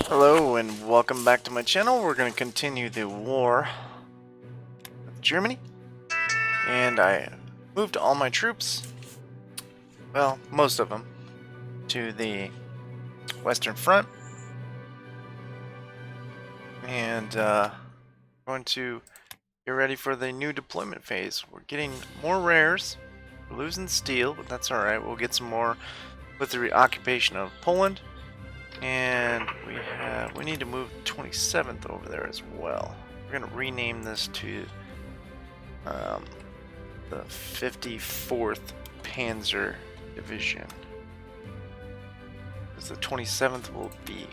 Hello and welcome back to my channel. We're going to continue the war with Germany, and I moved all my troops, well, most of them, to the Western Front, and going to get ready for the new deployment phase. We're getting more rares, we're losing steel, but that's alright. We'll get some more with the reoccupation of Poland. And we need to move 27th over there as well. We're gonna rename this to the 54th Panzer Division, because the 27th will be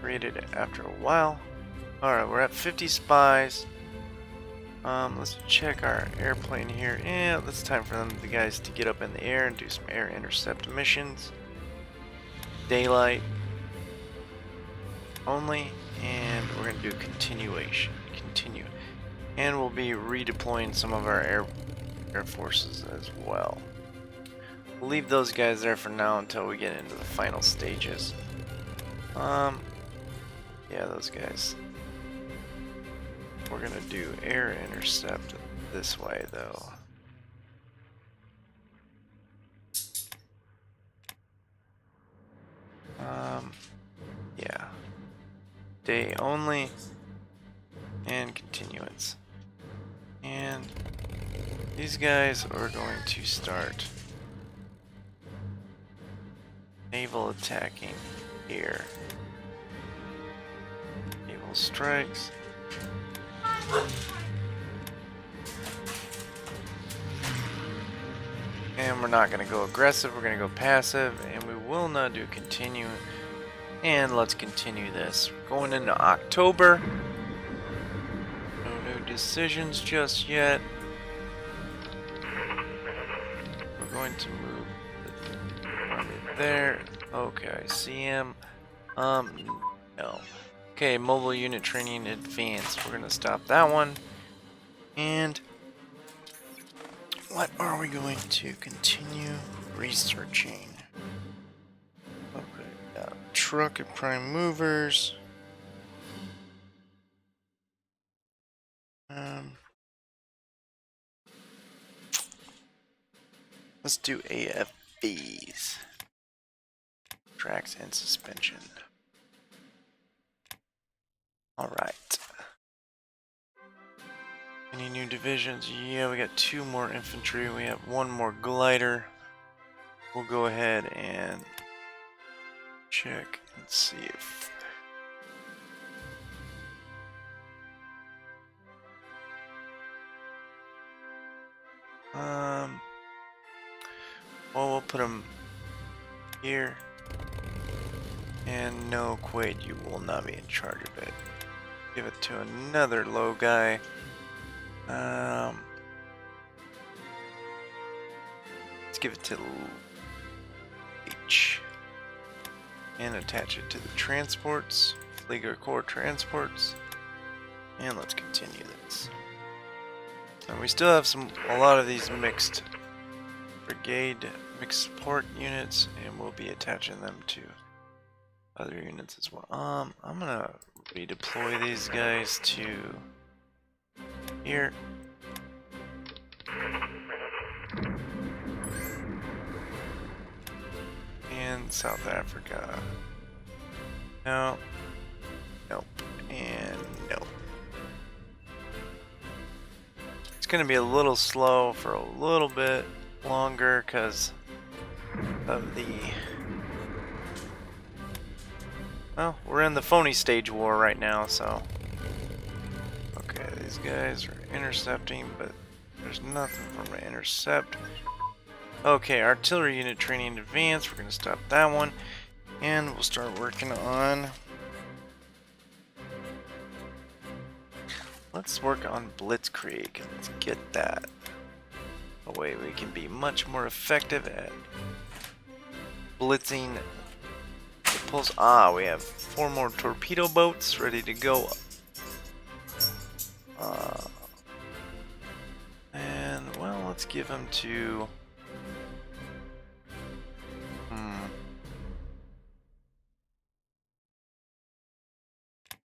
created after a while. Alright, we're at 50 spies. Let's check our airplane here. Yeah, it's time for the guys to get up in the air and do some air intercept missions. Daylight only, and we're going to do continue, and we'll be redeploying some of our air forces as well. We'll leave those guys there for now until we get into the final stages. Yeah, those guys. We're going to do air intercept this way though. Yeah. Day only and continuance. And these guys are going to start naval attacking here. Naval strikes. And we're not going to go aggressive, we're going to go passive, and we will not do continue. And let's continue this. We're going into October. No new decisions just yet. We're going to move the army there. Okay, I see him. No. Okay, mobile unit training advanced. We're gonna stop that one. And what are we going to continue researching? Truck and prime movers. Let's do AFVs. Tracks and suspension. Alright. Any new divisions? Yeah, we got 2 more infantry. We have 1 more glider. We'll go ahead and check and see if well, we'll put them here, and no, Quaid, you will not be in charge of it. Give it to another low guy. Let's give it to H. And attach it to the transports, Flieger Corps transports, and let's continue this. And we still have a lot of these mixed brigade, mixed support units, and we'll be attaching them to other units as well. I'm gonna redeploy these guys to here. And South Africa. No. Nope. And nope. It's going to be a little slow for a little bit longer because of the... Well, we're in the phony stage war right now, so... Okay, these guys are intercepting, but there's nothing for them to intercept. Okay, artillery unit training advanced. We're going to stop that one. And we'll start working on... Let's work on Blitzkrieg. Let's get that. That way we can be much more effective at blitzing the pulse. Ah, we have 4 more torpedo boats ready to go. And, well, let's give them to...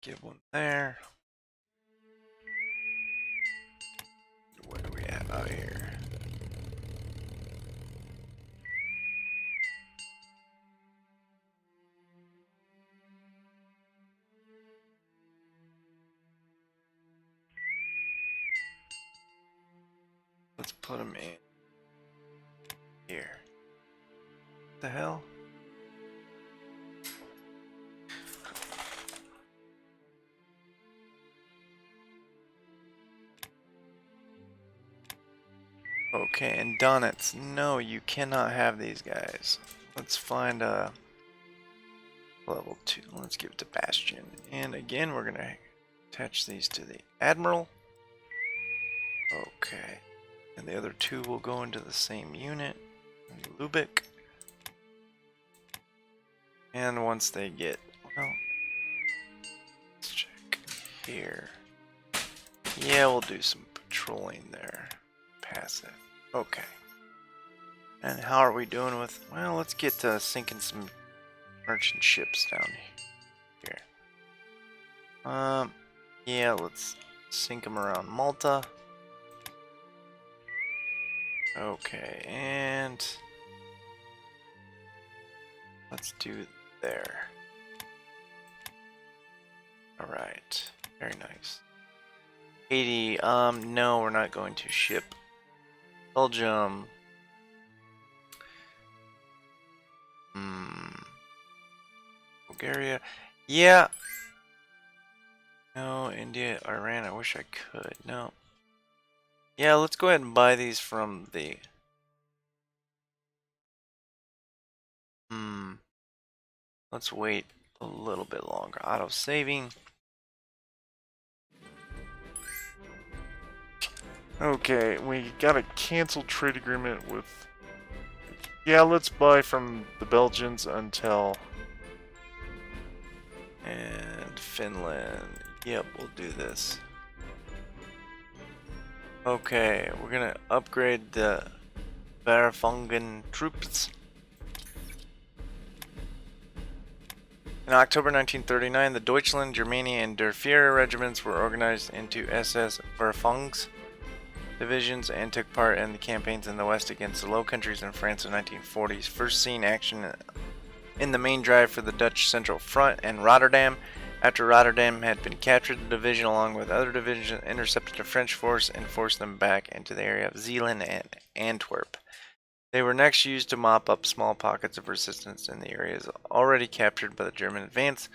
Get one there. Where do we have out here? Let's put them in here. What the hell? Okay, and Donuts. No, you cannot have these guys. Let's find a level 2. Let's give it to Bastion. And again, we're gonna attach these to the Admiral. Okay. And the other 2 will go into the same unit. Lubick. And once they get, well, let's check here. Yeah, we'll do some patrolling there. Passive. Okay. And how are we doing with, well, let's get to sinking some merchant ships down here. Yeah, let's sink them around Malta. Okay, and let's do there. Alright, very nice. 80, no, we're not going to ship. Belgium. Bulgaria. Yeah. No, India, Iran, I wish I could. No. Yeah, let's go ahead and buy these from the... Let's wait a little bit longer. Auto saving. Okay, we got a canceled trade agreement with... Yeah, let's buy from the Belgians until... And Finland. Yep, we'll do this. Okay, we're gonna upgrade the Verfungen troops. In October 1939, the Deutschland, Germania, and Der Fuhrer regiments were organized into SS Verfungs divisions and took part in the campaigns in the West against the Low Countries and France in the 1940s. First seen action in the main drive for the Dutch Central Front and Rotterdam. After Rotterdam had been captured, the division, along with other divisions, intercepted a French force and forced them back into the area of Zeeland and Antwerp. They were next used to mop up small pockets of resistance in the areas already captured by the German advance.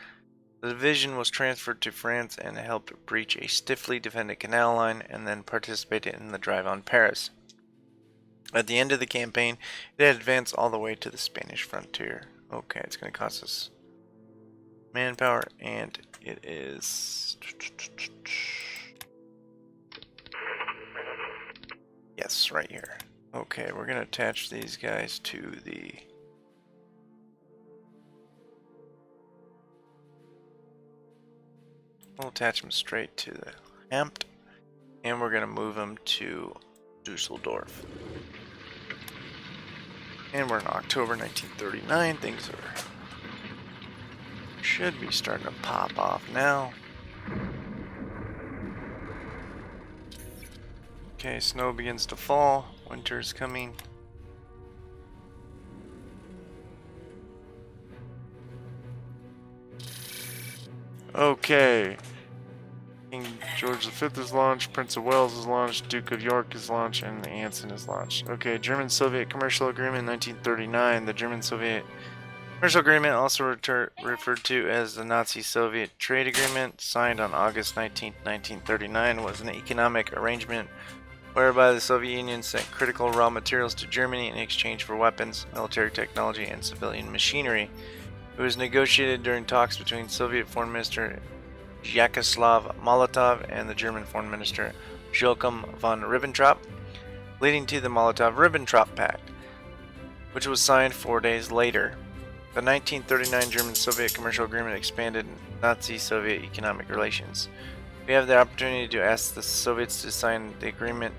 The division was transferred to France and helped breach a stiffly defended canal line and then participated in the drive on Paris. At the end of the campaign, it had advanced all the way to the Spanish frontier. Okay, it's going to cost us manpower, and it is... Yes, right here. Okay, we're going to attach these guys to the... We'll attach them straight to the Hempt, and we're going to move them to Dusseldorf. And we're in October 1939. Things should be starting to pop off now. Okay, snow begins to fall. Winter's coming. Okay. King George V is launched, Prince of Wales is launched, Duke of York is launched, and the Anson is launched. Okay, German-Soviet Commercial Agreement 1939. The German-Soviet Commercial Agreement, also referred to as the Nazi-Soviet Trade Agreement, signed on August 19, 1939, was an economic arrangement whereby the Soviet Union sent critical raw materials to Germany in exchange for weapons, military technology, and civilian machinery. It was negotiated during talks between Soviet Foreign Minister Vyacheslav Molotov and the German Foreign Minister Joachim von Ribbentrop, leading to the Molotov-Ribbentrop Pact, which was signed 4 days later. The 1939 German-Soviet Commercial Agreement expanded Nazi-Soviet economic relations. We have the opportunity to ask the Soviets to sign the agreement.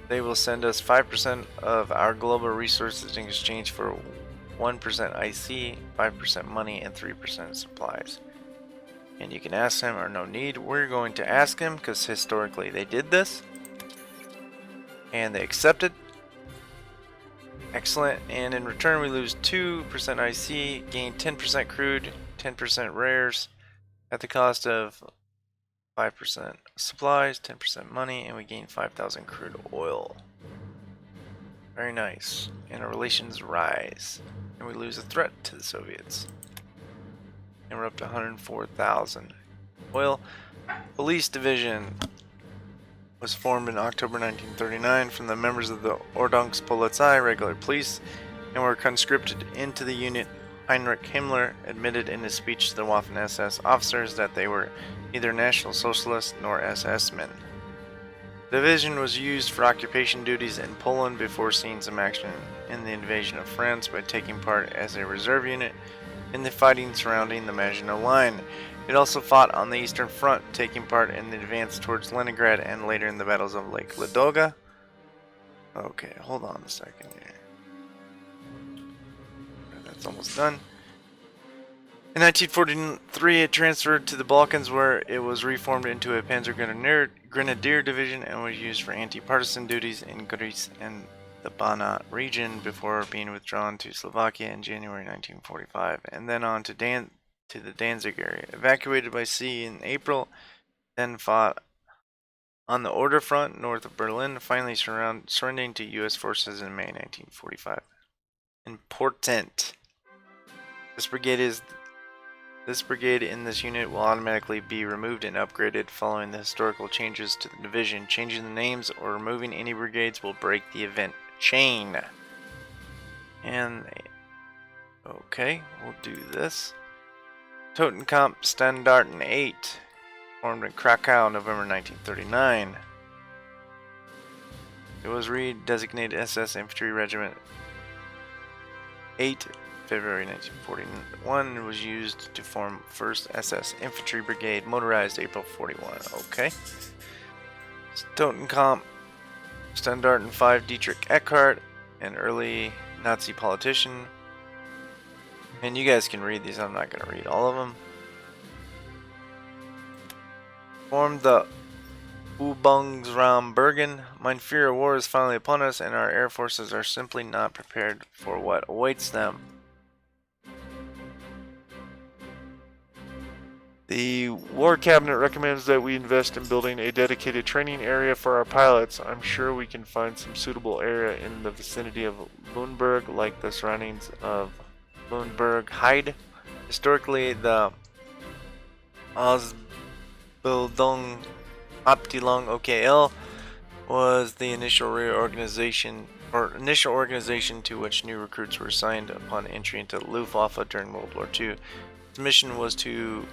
They will send us 5% of our global resources in exchange for 1% IC, 5% money, and 3% supplies. And you can ask them or no need. We're going to ask them because historically they did this. And they accepted. Excellent. And in return we lose 2% IC, gain 10% crude, 10% rares at the cost of 5% supplies, 10% money, and we gain 5,000 crude oil. Very nice. And our relations rise. And we lose a threat to the Soviets. And we're up to 104,000. Oil. Police Division was formed in October 1939 from the members of the Ordnungspolizei, regular police, and were conscripted into the unit. Heinrich Himmler admitted in his speech to the Waffen-SS officers that they were neither National Socialists nor SS men. The division was used for occupation duties in Poland before seeing some action in the invasion of France by taking part as a reserve unit in the fighting surrounding the Maginot Line. It also fought on the Eastern Front, taking part in the advance towards Leningrad and later in the battles of Lake Ladoga. Okay, hold on a second here. That's almost done. In 1943, it transferred to the Balkans, where it was reformed into a Panzer Grenadier Division and was used for anti-partisan duties in Greece and the Banat region before being withdrawn to Slovakia in January 1945, and then on to the Danzig area. Evacuated by sea in April, then fought on the Oder front north of Berlin, finally surrendering to U.S. forces in May 1945. Important. This brigade in this unit will automatically be removed and upgraded following the historical changes to the division. Changing the names or removing any brigades will break the event chain. And okay, we'll do this. Totenkamp Standarten 8, formed in Krakow, November 1939. It was redesignated SS Infantry Regiment 8, February 1941, and was used to form 1st SS Infantry Brigade, motorized April 41. Okay. Totenkamp Standarten 5, Dietrich Eckart, an early Nazi politician. And you guys can read these, I'm not going to read all of them. Formed the Übungsraum Mein Führer, war is finally upon us, and our air forces are simply not prepared for what awaits them. The War Cabinet recommends that we invest in building a dedicated training area for our pilots. I'm sure we can find some suitable area in the vicinity of Lüneburg, like the surroundings of Lüneburg Heide. Historically, the Ausbildung Abteilung OKL was the initial organization to which new recruits were assigned upon entry into Luftwaffe during World War II. Its mission was the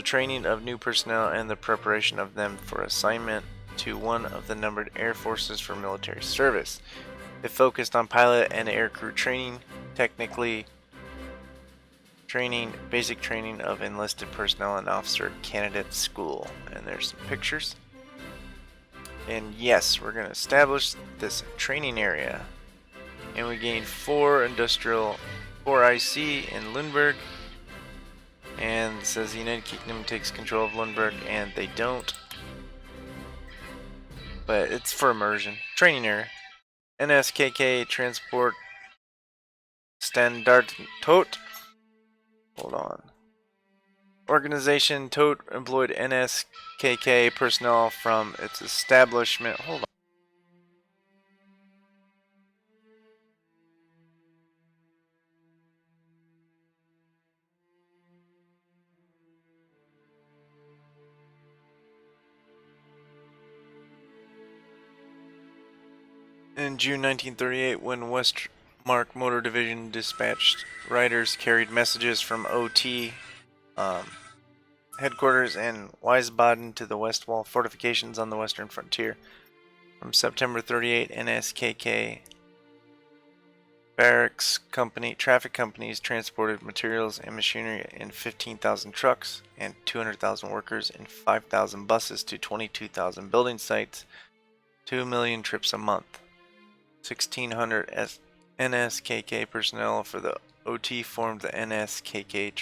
training of new personnel and the preparation of them for assignment to one of the numbered air forces for military service. It focused on pilot and aircrew training, basic training of enlisted personnel and officer candidate school. And there's some pictures. And yes, we're going to establish this training area. And we gain 4 IC in Lüneburg. And it says the United Kingdom takes control of Lüneburg, and they don't. But it's for immersion. Training area. NSKK Transport Standard Tot. Hold on. Organization Tot employed NSKK personnel from its establishment. Hold on. In June 1938, when Westmark Motor Division dispatched riders carried messages from OT headquarters in Wiesbaden to the West Wall fortifications on the western frontier. From September 38, NSKK barracks traffic companies transported materials and machinery in 15,000 trucks and 200,000 workers in 5,000 buses to 22,000 building sites, 2 million trips a month. 1,600 NSKK personnel for the OT formed the NSKK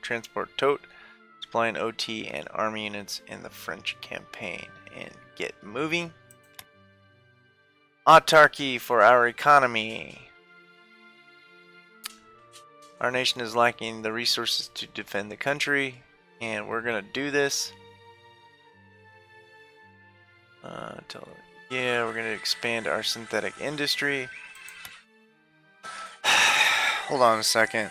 transport tote, supplying OT and army units in the French campaign. And get moving. Autarky for our economy. Our nation is lacking the resources to defend the country, and we're gonna do this. Yeah, we're gonna expand our synthetic industry. Hold on a second.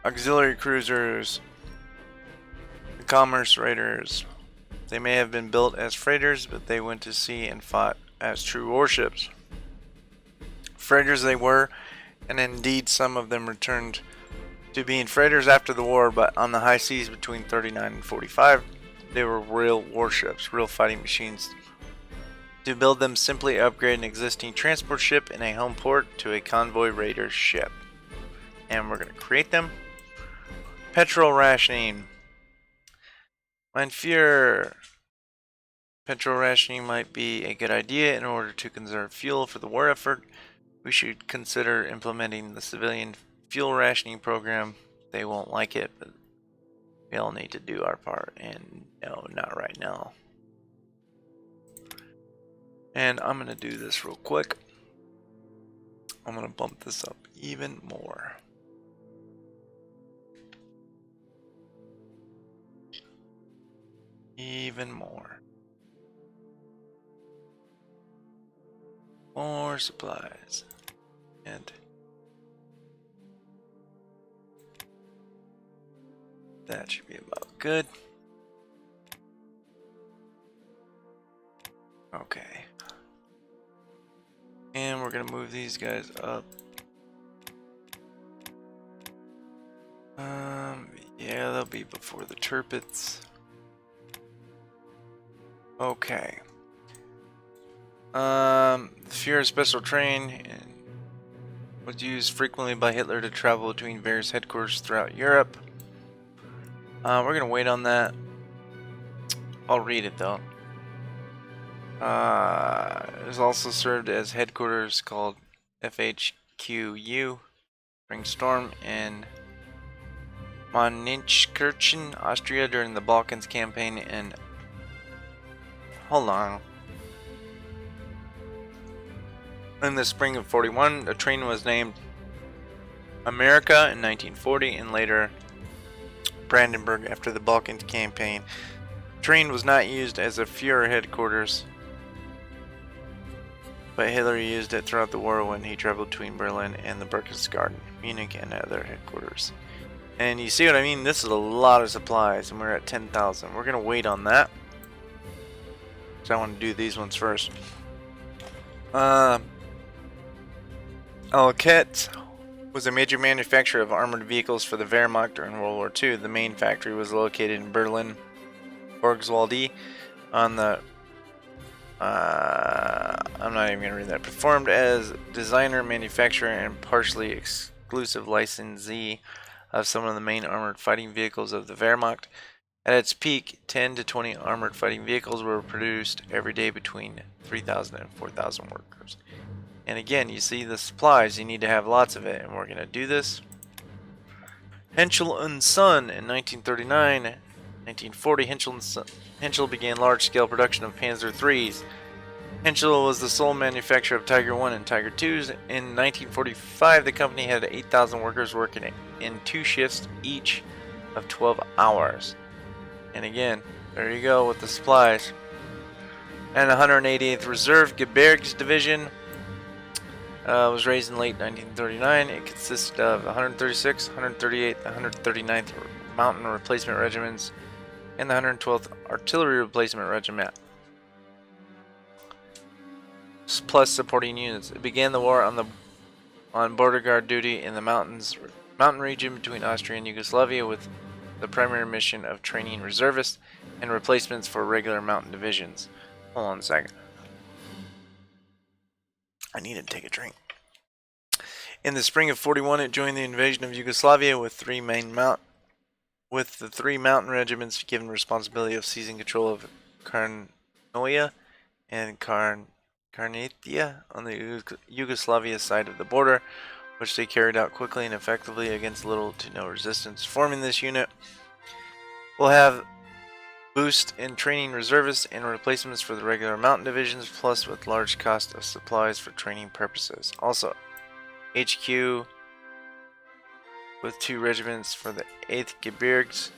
Auxiliary cruisers, the commerce raiders. They may have been built as freighters, but they went to sea and fought as true warships. Freighters they were, and indeed some of them returned to being freighters after the war, but on the high seas between 39 and 45, they were real warships, real fighting machines. To build them, simply upgrade an existing transport ship in a home port to a convoy raider ship. And we're going to create them. Petrol rationing. Mein Führer. Petrol rationing might be a good idea in order to conserve fuel for the war effort. We should consider implementing the civilian fuel rationing program. They won't like it, but we all need to do our part, and no, not right now. And I'm going to do this real quick. I'm going to bump this up even more. Even more. More supplies. And that should be about good. Okay. And we're gonna move these guys up. Yeah, they'll be before the turpits. Okay. The Fuhrer special train was used frequently by Hitler to travel between various headquarters throughout Europe. We're gonna wait on that. I'll read it though. It has also served as headquarters called FHQU during storm in Mönchengladbach, Austria during the Balkans campaign and hold on. In the spring of 41, the train was named America in 1940 and later Brandenburg after the Balkans campaign. The train was not used as a Fuhrer headquarters, but Hitler used it throughout the war when he traveled between Berlin and the Berchtesgaden, Munich, and other headquarters. And you see what I mean? This is a lot of supplies, and we're at 10,000. We're going to wait on that. So I want to do these ones first. Alket was a major manufacturer of armored vehicles for the Wehrmacht during World War II. The main factory was located in Berlin, Borgswalde, on the I'm not even going to read that. Performed as designer, manufacturer, and partially exclusive licensee of some of the main armored fighting vehicles of the Wehrmacht. At its peak, 10 to 20 armored fighting vehicles were produced every day between 3,000 and 4,000 workers. And again, you see the supplies, you need to have lots of it, and we're going to do this. Henschel and Son in 1939, 1940, Henschel began large-scale production of Panzer IIIs. Henschel was the sole manufacturer of Tiger I and Tiger IIs. In 1945, the company had 8,000 workers working in 2 shifts each of 12 hours. And again, there you go with the supplies. And the 188th Reserve Gebirgs Division was raised in late 1939. It consisted of 136, 138, 139th Mountain Replacement Regiments, and the 112th Artillery Replacement Regiment, plus supporting units. It began the war on border guard duty in the mountain region between Austria and Yugoslavia, with the primary mission of training reservists and replacements for regular mountain divisions. Hold on a second. I need to take a drink. In the spring of '41, it joined the invasion of Yugoslavia with the 3 mountain regiments given responsibility of seizing control of Karnoia and Karnatia on the Yugoslavia side of the border, which they carried out quickly and effectively against little to no resistance. Forming this unit will have boost in training reservists and replacements for the regular mountain divisions, plus with large cost of supplies for training purposes. Also, HQ with 2 regiments for the 8th Gebirgs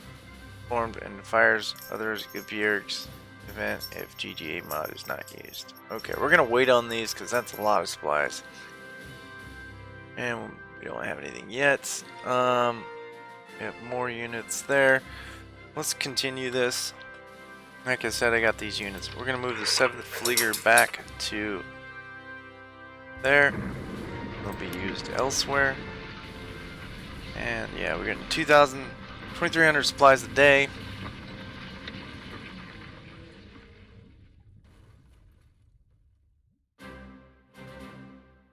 formed and fires others Gebirgs event if GGA mod is not used. Okay, we're gonna wait on these because that's a lot of supplies, and we don't have anything yet. We have more units there. Let's continue this. Like I said, I got these units. We're gonna move the 7th Flieger back to there. They'll be used elsewhere. And yeah, we're getting 2,300 supplies a day.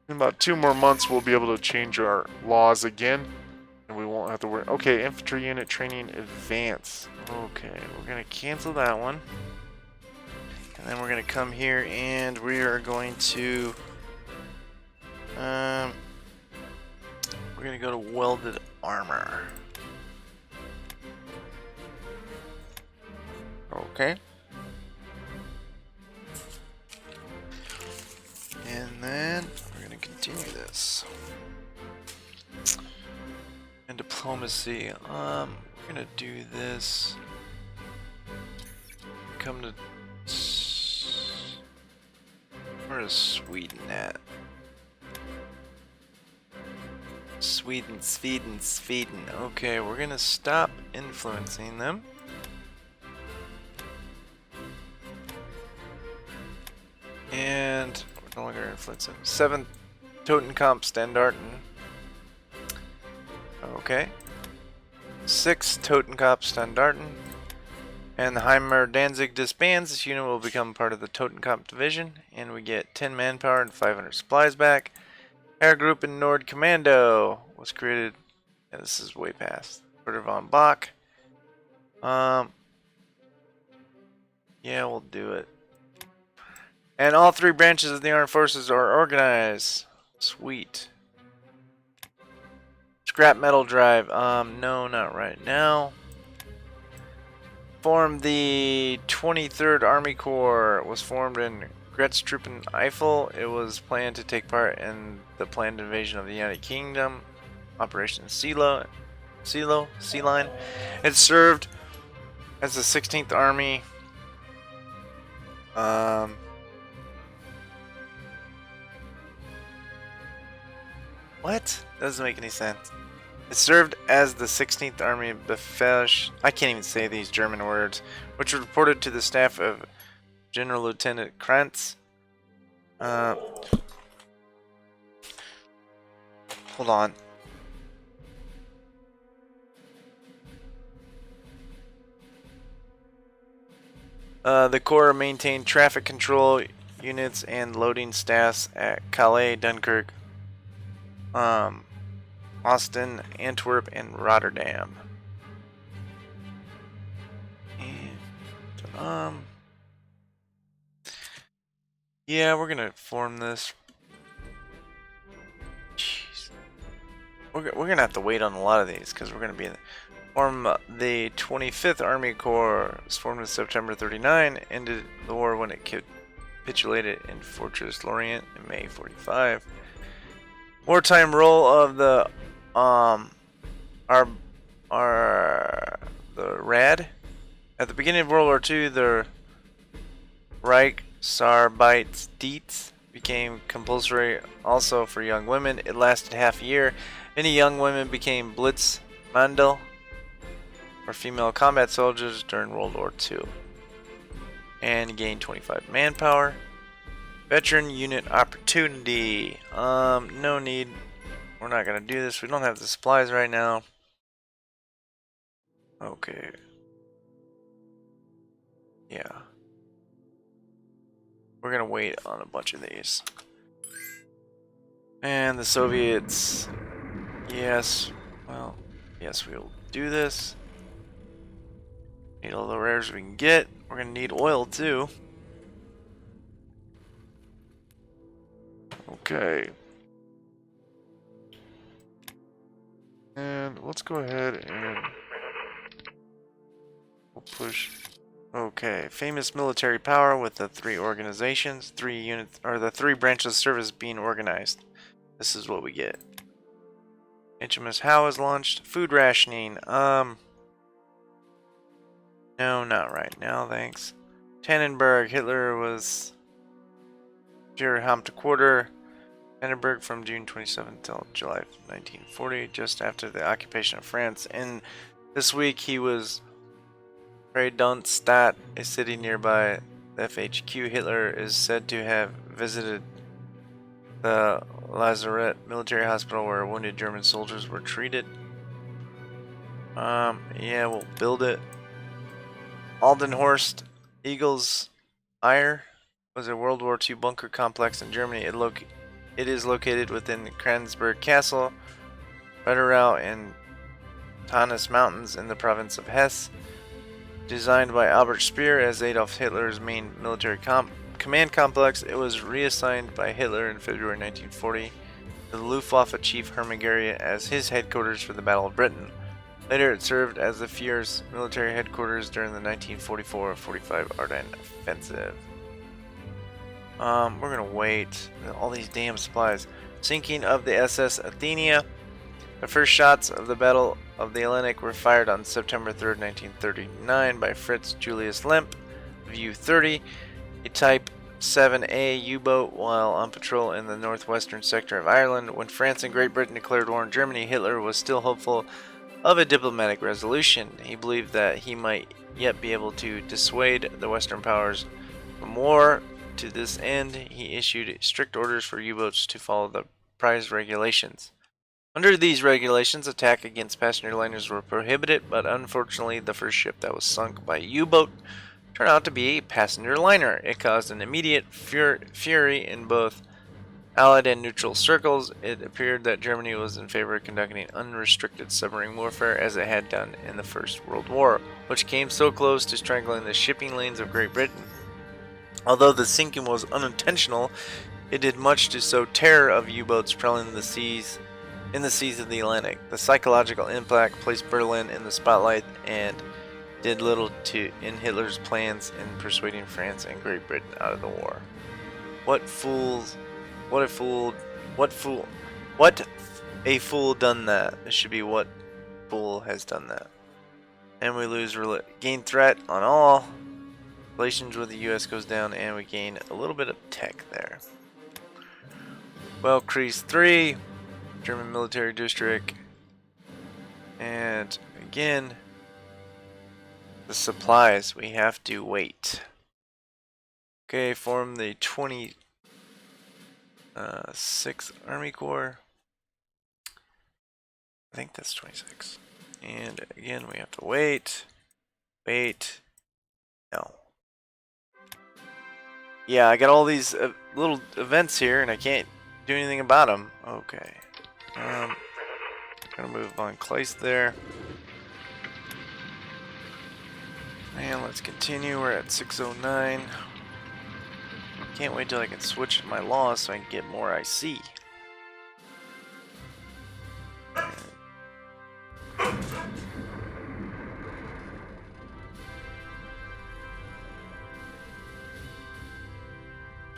In about 2 more months, we'll be able to change our laws again, and we won't have to worry. Okay, infantry unit training advance. Okay, we're gonna cancel that one, and then we're gonna come here and we are going to We're gonna go to welded armor. Okay. And then we're gonna continue this. And diplomacy. We're gonna do this. Come to. Where is Sweden at? Sweden. Okay, we're gonna stop influencing them. And we're no longer influencing. 7th Totenkopfstandarte. Okay. 6th Totenkopfstandarte. And the Heimer Danzig disbands. This unit will become part of the Totenkopf division, and we get 10 manpower and 500 supplies back. Air Group in Nord Commando was created. Yeah, this is way past. Order von Bach. Yeah, we'll do it. And all 3 branches of the armed forces are organized. Sweet. Scrap metal drive. No, not right now. Formed the 23rd Army Corps. Was formed in Gretstruppen Eifel. It was planned to take part in the planned invasion of the United Kingdom, Operation Sea Line. It served as the 16th Army. What? Doesn't make any sense. It served as the 16th Army Befehl. I can't even say these German words, which reported to the staff of General Lieutenant Krantz. Hold on. The Corps maintained traffic control units and loading staffs at Calais, Dunkirk, Austin, Antwerp, and Rotterdam. And, yeah, we're gonna form this. Jeez. We're gonna have to wait on a lot of these because we're gonna be in the 25th Army Corps. Was formed in September '39. Ended the war when it capitulated in Fortress Lorient in May '45. Wartime role of the the RAD. At the beginning of World War II, the Reichsarbeitsdienst became compulsory also for young women. It lasted half a year. Many young women became Blitzmandel or female combat soldiers during World War II. And gain 25 manpower. Veteran unit opportunity. No need. We're not gonna do this. We don't have the supplies right now. Okay. Yeah. We're gonna wait on a bunch of these. And the Soviets. Yes. Well, yes, we'll do this. Need all the rares we can get. We're gonna need oil too. Okay. And let's go ahead and we'll push. Okay, famous military power with the 3 organizations, 3 units, or the 3 branches of service being organized. This is what we get. HMS Howe is launched. Food rationing. No, not right now, thanks. Tannenberg. Hitler was Führerhauptquartier. Tannenberg from June 27 till July 1940, just after the occupation of France. And this week he was Freydanstadt, a city nearby the FHQ. Hitler is said to have visited the Lazaret military hospital where wounded German soldiers were treated. Yeah, we'll build it. Aldenhorst Eagles Eyre was a World War II bunker complex in Germany. It is located within Kranzberg Castle, Wetterau and Taunus Mountains in the province of Hesse. Designed by Albert Speer as Adolf Hitler's main military command complex, it was reassigned by Hitler in February 1940 to the Luftwaffe chief Hermann Goering as his headquarters for the Battle of Britain. Later it served as the Führer's military headquarters during the 1944-45 Ardennes offensive. We're gonna wait. All these damn supplies. Sinking of the SS Athenia. The first shots of the Battle of the Atlantic were fired on September 3rd, 1939 by Fritz Julius Lemp of U-30, a Type 7A U-boat while on patrol in the northwestern sector of Ireland. When France and Great Britain declared war on Germany, Hitler was still hopeful of a diplomatic resolution. He believed that he might yet be able to dissuade the Western powers from war. To this end, he issued strict orders for U-boats to follow the prize regulations. Under these regulations, attack against passenger liners were prohibited, but unfortunately the first ship that was sunk by a U-boat turned out to be a passenger liner. It caused an immediate fury in both Allied and neutral circles. It appeared that Germany was in favor of conducting unrestricted submarine warfare as it had done in the First World War, which came so close to strangling the shipping lanes of Great Britain. Although the sinking was unintentional, it did much to sow terror of U-boats prowling in the seas of the Atlantic. The psychological impact placed Berlin in the spotlight and did little in Hitler's plans in persuading France and Great Britain out of the war. What a fool done that. It should be what fool has done that. And we lose gain threat on all. Relations with the US goes down and we gain a little bit of tech there. Well, Crease 3, German military district. And again, the supplies, we have to wait. Okay, form the 26th Army Corps. I think that's 26. And again, we have to wait. No. Yeah, I got all these little events here and I can't do anything about them. Okay. Gonna move on Clace there. And let's continue. We're at 609. Can't wait till I can switch my laws so I can get more IC.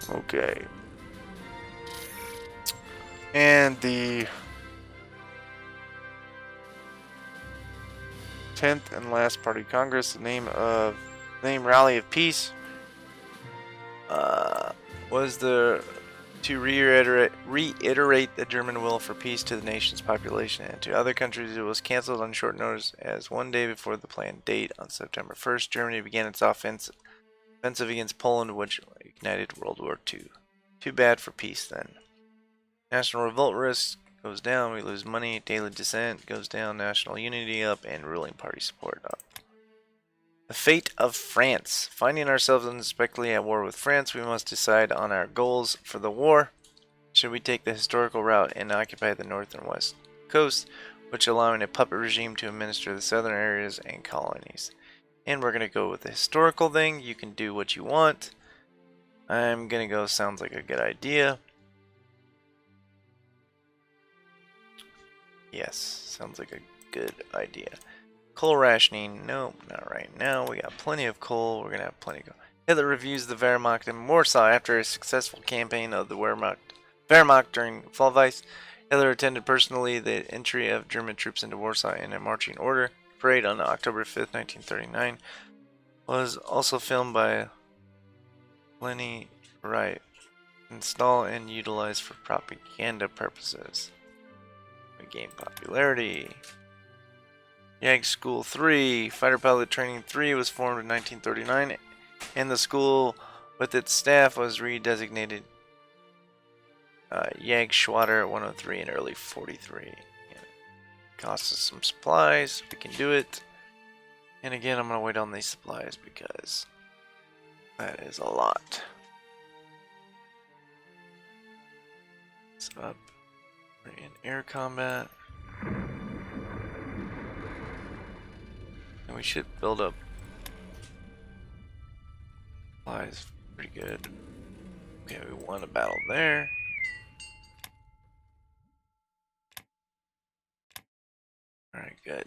Okay. And the 10th and last party congress, name Rally of Peace, was the To reiterate the German will for peace to the nation's population and to other countries, it was cancelled on short notice as one day before the planned date. On September 1st, Germany began its offensive against Poland, which ignited World War II. Too bad for peace then. National revolt risk goes down, we lose money, daily dissent goes down, national unity up, and ruling party support up. The fate of France. Finding ourselves unexpectedly at war with France, we must decide on our goals for the war. Should we take the historical route and occupy the north and west coast, which allowing a puppet regime to administer the southern areas and colonies? And we're going to go with the historical thing. You can do what you want. I'm going to go, sounds like a good idea. Yes, sounds like a good idea. Coal rationing, nope, not right now. We got plenty of coal. We're going to have plenty of coal. Hitler reviews the Wehrmacht in Warsaw after a successful campaign of the Wehrmacht during Fall Gelb. Hitler attended personally the entry of German troops into Warsaw in a marching order. Parade on October 5th, 1939 was also filmed by Lenny Wright, installed and utilized for propaganda purposes. We gained popularity. YAG School 3, Fighter Pilot Training 3 was formed in 1939, and the school with its staff was redesignated YAG Schwader 103 in early 43. Yeah. Costs us some supplies, we can do it. And again, I'm going to wait on these supplies because that is a lot. It's up. We're in air combat. And we should build up supplies pretty good. Okay, we won a battle there. Alright, good.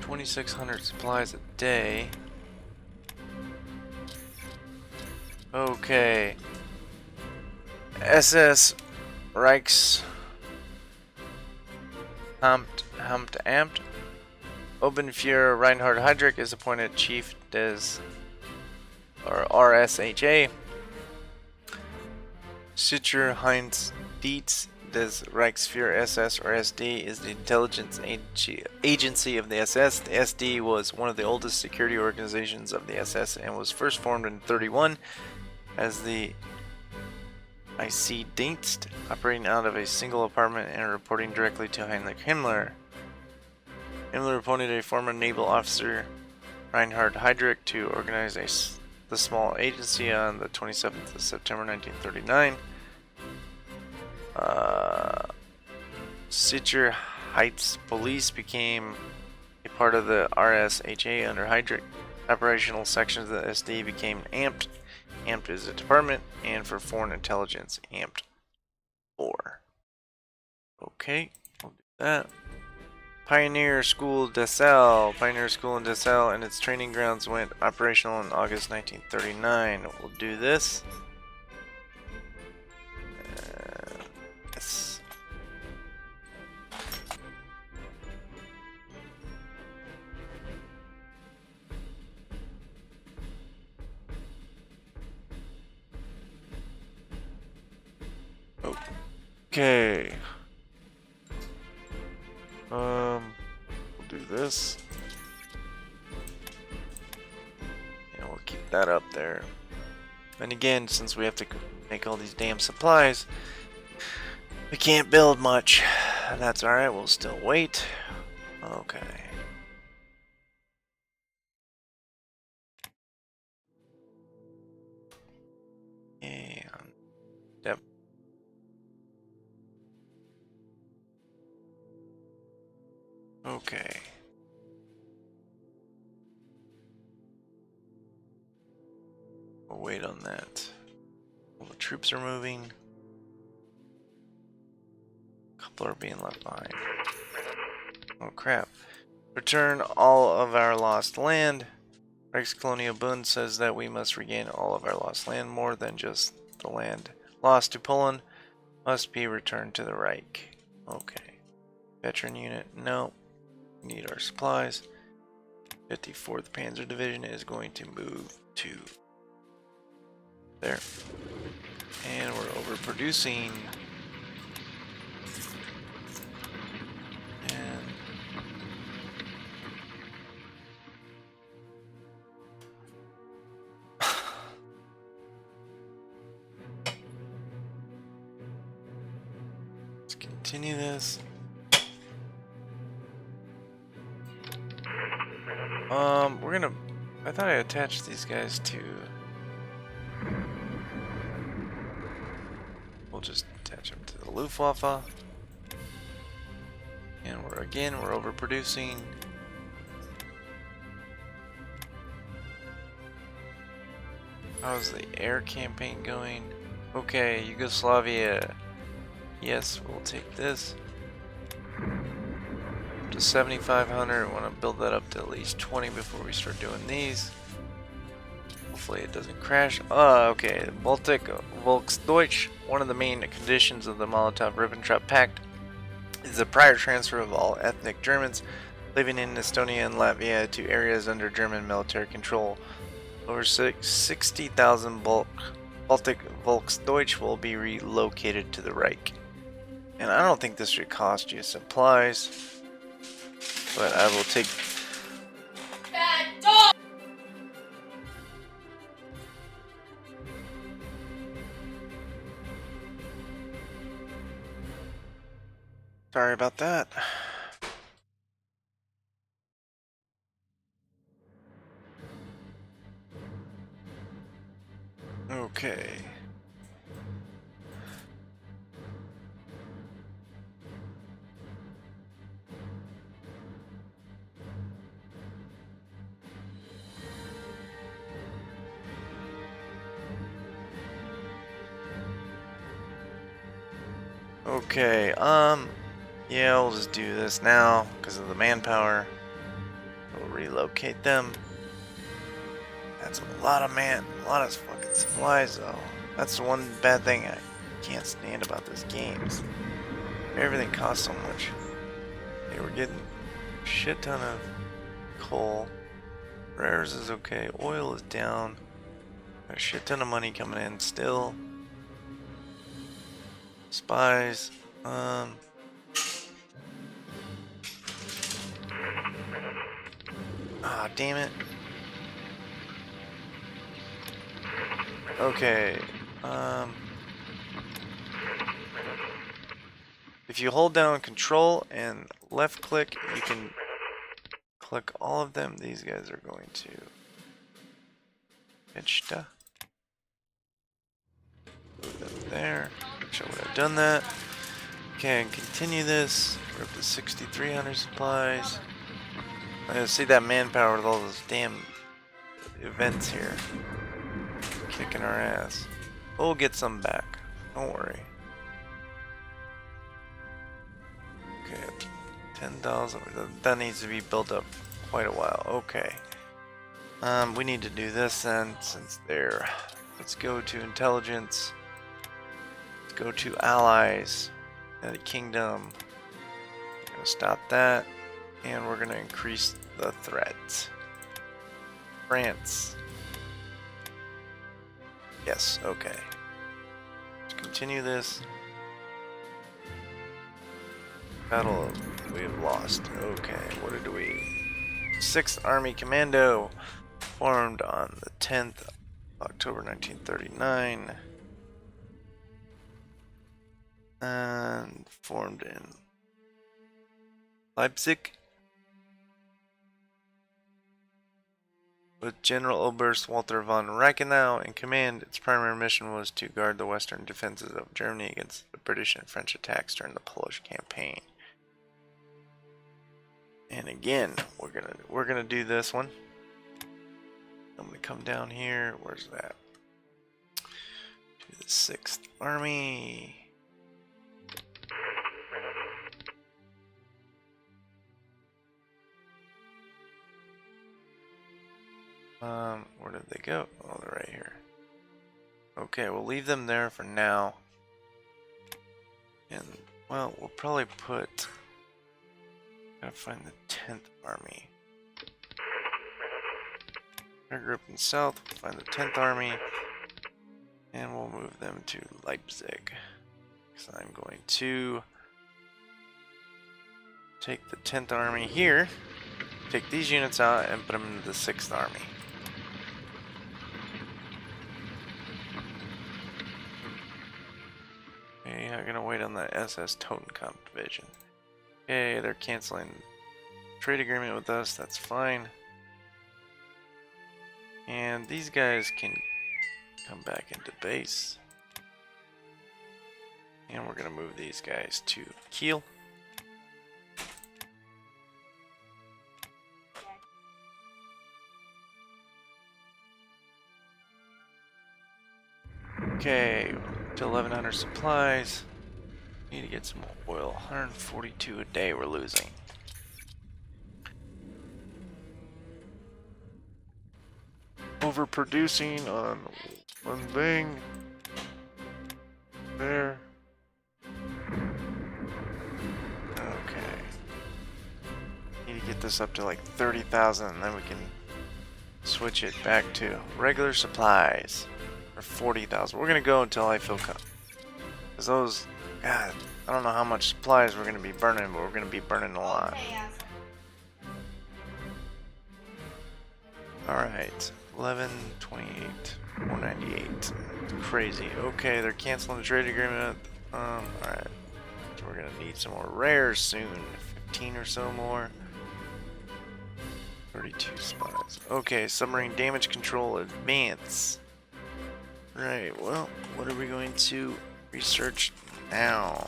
2,600 supplies a day. Okay. SS Reichs Amt. Oberfuhrer Reinhard Heydrich is appointed Chief des RSHA. Sicher Heinz Dietz des Reichsführer SS or SD is the intelligence agency of the SS. The SD was one of the oldest security organizations of the SS and was first formed in 1931 as the IC Dienst, operating out of a single apartment and reporting directly to Heinrich Himmler. Himmler appointed a former naval officer, Reinhard Heydrich, to organize the small agency on the 27th of September 1939. Sicher Heights Police became a part of the RSHA under Heydrich. Operational sections of the SD became AMPT. AMPT is a department, and for foreign intelligence, AMPT 4. Okay, we'll do that. Pioneer School Dessau. Pioneer School in Dessau and its training grounds went operational in August 1939. We'll do this. Yes. Okay. We'll do this. And we'll keep that up there. And again, since we have to make all these damn supplies, we can't build much. That's alright, we'll still wait. Okay. And yep. Okay. We'll wait on that. All the troops are moving. A couple are being left behind. Oh crap. Return all of our lost land. Reichskolonialbund says that we must regain all of our lost land. More than just the land lost to Poland must be returned to the Reich. Okay. Veteran unit, no. We need our supplies. 54th Panzer Division is going to move to There. And we're overproducing. And let's continue this. We're gonna. I thought I attached these guys to. We'll just attach them to the Luftwaffe. And we're overproducing. How's the air campaign going? Okay, Yugoslavia. Yes, we'll take this. To 7,500. I want to build that up to at least 20 before we start doing these. Hopefully it doesn't crash. Okay. Baltic Volksdeutsch. One of the main conditions of the Molotov-Ribbentrop Pact is the prior transfer of all ethnic Germans living in Estonia and Latvia to areas under German military control. Over 60,000 Baltic Volksdeutsch will be relocated to the Reich. And I don't think this should cost you supplies. But I will take. Bad dog! Sorry about that. Okay. Okay, yeah, we'll just do this now because of the manpower. We'll relocate them. That's a lot of fucking supplies though. That's the one bad thing I can't stand about this game. Everything costs so much. Okay, we're getting a shit ton of coal. Rares is okay. Oil is down. Got a shit ton of money coming in still. Spies. Ah, damn it. Okay. If you hold down Control and left click, you can click all of them. These guys are going to Pitchta. Move them there. Make sure I've done that. Okay, and continue this. We're up to 6,300 supplies. I see that manpower with all those damn events here. Kicking our ass. We'll get some back. Don't worry. Okay, 10,000. That needs to be built up quite a while. Okay. We need to do this then, since they're. Let's go to intelligence. Let's go to allies. United Kingdom. We're gonna stop that, and we're gonna increase the threat. France. Yes. Okay. Let's continue this. Battle we have lost. Okay, what did we... 6th Army Commando, formed on the 10th October 1939, and formed in Leipzig with General Oberst Walter von Reichenau in command. Its primary mission was to guard the western defenses of Germany against the British and French attacks during the Polish campaign. And again, we're gonna do this one. I'm gonna come down here. Where's that? To the 6th Army. Where did they go? Oh, they're right here. Okay, we'll leave them there for now. And well, we'll probably put. Gotta find the 10th Army. Our group in south, find the 10th Army. And we'll move them to Leipzig. So I'm going to take the 10th Army here, take these units out, and put them into the 6th Army. Okay, I'm gonna wait on the SS Totenkopf division. Okay, they're canceling trade agreement with us, that's fine. And these guys can come back into base. And we're gonna move these guys to Kiel. Okay, to 1100 supplies. Need to get some oil. 142 a day we're losing. Overproducing on one thing. There. Okay. Need to get this up to like 30,000 and then we can switch it back to regular supplies for 40,000. We're gonna go until I feel because those, God, I don't know how much supplies we're gonna be burning, but we're gonna be burning a lot. Okay, yeah. Alright, 1128, 498. Crazy. Okay, they're canceling the trade agreement. Alright. So we're gonna need some more rares soon. 15 or so more. 32 spies. Okay, submarine damage control advance. Right, well, what are we going to research now?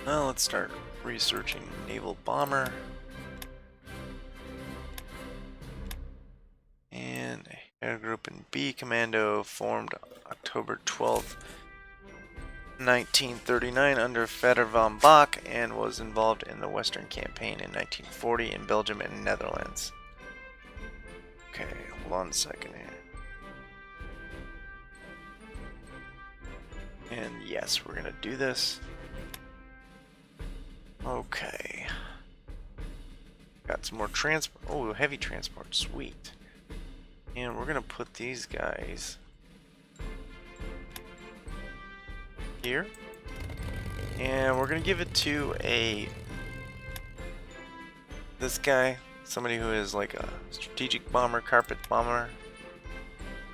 Well, let's start researching naval bomber. And air group in B commando formed October 12th, 1939 under Vader von Bach and was involved in the Western Campaign in 1940 in Belgium and Netherlands. Okay, hold on a second here. And yes, we're gonna do this. Okay. Got some more transport. Oh, heavy transport. Sweet. And we're gonna put these guys here. And we're gonna give it to this guy, somebody who is like a strategic bomber, carpet bomber,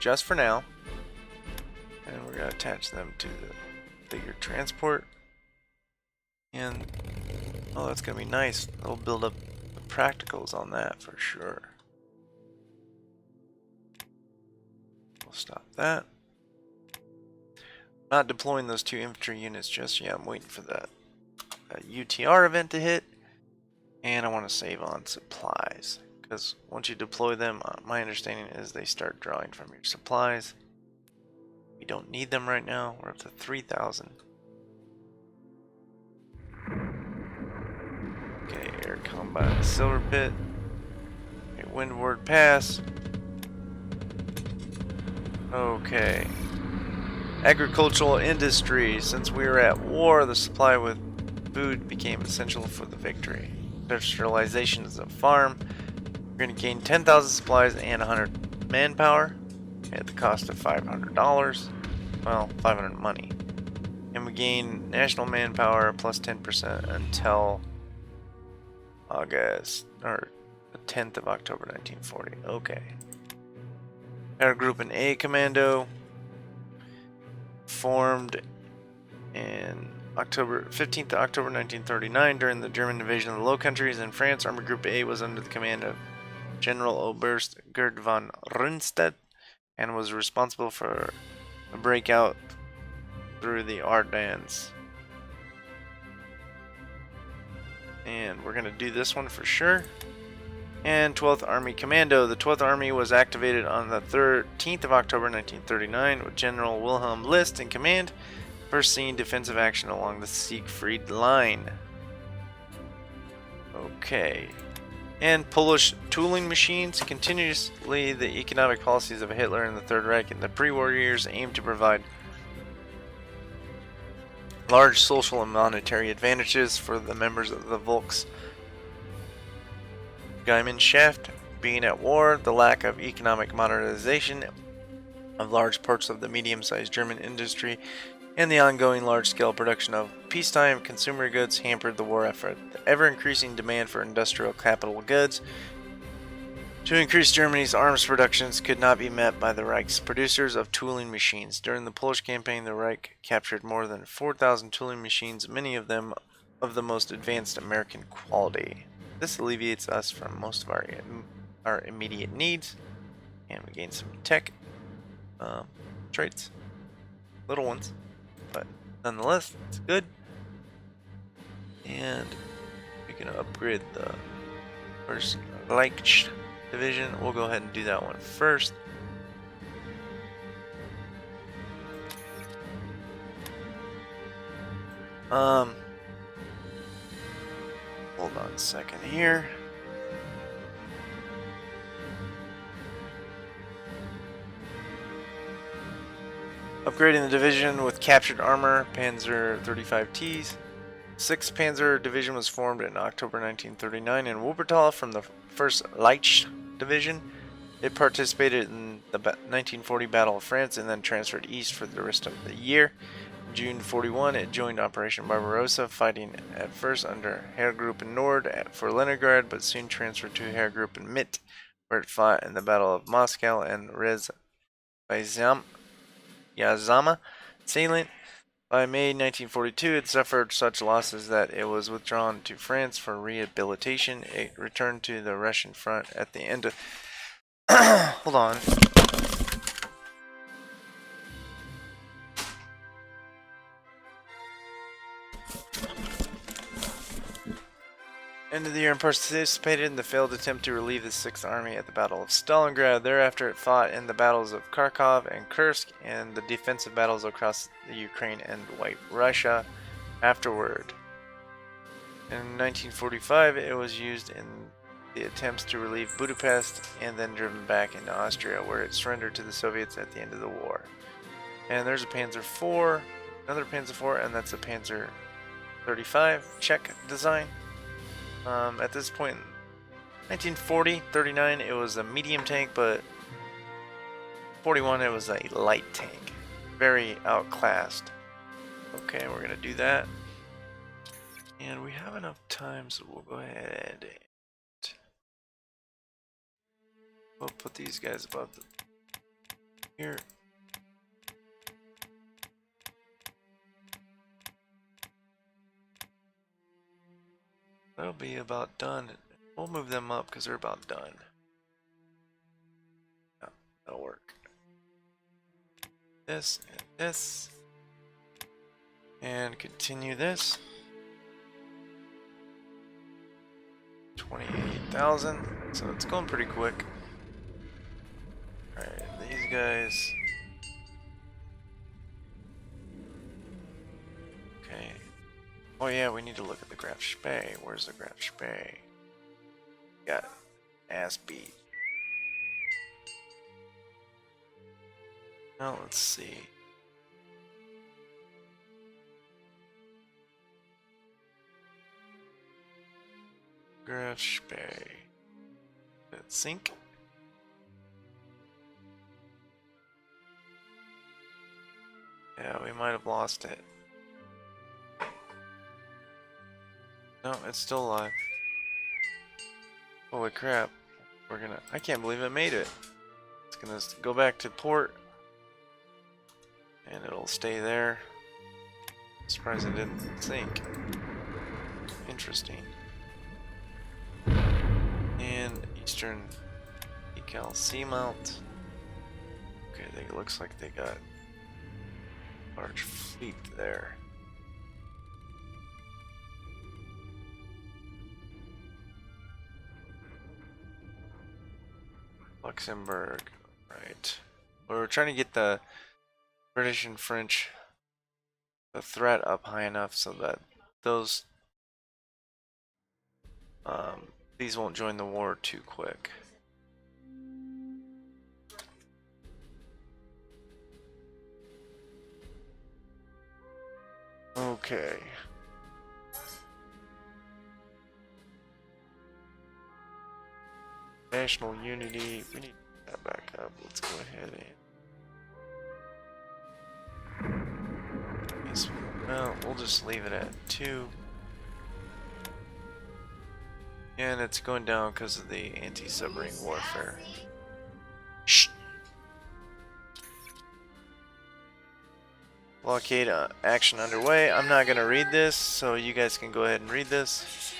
just for now. And we're gonna attach them to the bigger transport. And oh, that's gonna be nice. It'll build up the practicals on that for sure. We'll stop that. Not deploying those 2 infantry units just yet. I'm waiting for that UTR event to hit. And I want to save on supplies. Because once you deploy them, my understanding is they start drawing from your supplies. We don't need them right now. We're up to 3,000. Okay, air combat silver pit. Okay, windward pass. Okay. Agricultural industry. Since we were at war, the supply with food became essential for the victory. Industrialization is a farm. We're going to gain 10,000 supplies and 100 manpower at the cost of $500. Well, 500 money. And we gain national manpower plus 10% until August, or the 10th of October 1940. Okay. Air Group in A Commando formed in 15th of October 1939 during the German invasion of the Low Countries in France. Army Group A was under the command of General Oberst Gerd von Rundstedt and was responsible for a breakout through the Ardennes. And we're going to do this one for sure. And 12th Army Commando. The 12th Army was activated on the 13th of October 1939 with General Wilhelm List in command. First seen defensive action along the Siegfried Line. Okay. And Polish tooling machines. Continuously, the economic policies of Hitler and the Third Reich in the pre-war years aimed to provide large social and monetary advantages for the members of the Volksgemeinschaft being at war, the lack of economic modernization of large parts of the medium-sized German industry, and the ongoing large-scale production of peacetime consumer goods hampered the war effort. The ever-increasing demand for industrial capital goods to increase Germany's arms productions could not be met by the Reich's producers of tooling machines. During the Polish campaign, the Reich captured more than 4,000 tooling machines, many of them of the most advanced American quality. This alleviates us from most of our immediate needs, and we gain some tech traits. Little ones, but nonetheless, it's good. And we're gonna upgrade the first Reich division. We'll go ahead and do that one first. Hold on a second here. Upgrading the division with captured armor, Panzer 35Ts. 6th Panzer Division was formed in October 1939 in Wuppertal from the 1st Reich Division. It participated in the 1940 Battle of France and then transferred east for the rest of the year. In June 41, it joined Operation Barbarossa, fighting at first under Heergruppe Nord for Leningrad, but soon transferred to Heergruppe Mitte, where it fought in the Battle of Moscow and Rez Yazama salient. By May 1942, it suffered such losses that it was withdrawn to France for rehabilitation. It returned to the Russian front at the end of... Hold on. End of the year and participated in the failed attempt to relieve the 6th Army at the Battle of Stalingrad. Thereafter, it fought in the battles of Kharkov and Kursk and the defensive battles across the Ukraine and White Russia afterward. In 1945, it was used in the attempts to relieve Budapest and then driven back into Austria, where it surrendered to the Soviets at the end of the war. And there's a Panzer IV, another Panzer IV, and that's a Panzer 35 Czech design. At this point, 1940, 39, it was a medium tank, but 41, it was a light tank. Very outclassed. Okay, we're gonna do that. And we have enough time, so we'll go ahead and we'll put these guys above the here. That'll be about done. We'll move them up because they're about done. Yeah, that'll work. This and this. And continue this. 28,000. So it's going pretty quick. Alright, these guys. Okay. Oh yeah, we need to look at the Graf Spee. Where's the Graf Spee? Got ass beat. Now let's see. Graf Spee. Did it sync? Yeah, we might have lost it. No, it's still alive. Holy crap. I can't believe it made it. It's gonna go back to port. And it'll stay there. Surprised it didn't sink. Interesting. And Eastern Ecal Seamount. Okay, it looks like they got a large fleet there. Luxembourg, right. We're trying to get the British and French, the threat up high enough so that those, these won't join the war too quick. Okay. National unity. We need that back up. Let's go ahead and. Yes, well, we'll just leave it at 2. And it's going down because of the anti-submarine warfare. Shh. Blockade action underway. I'm not going to read this, so you guys can go ahead and read this.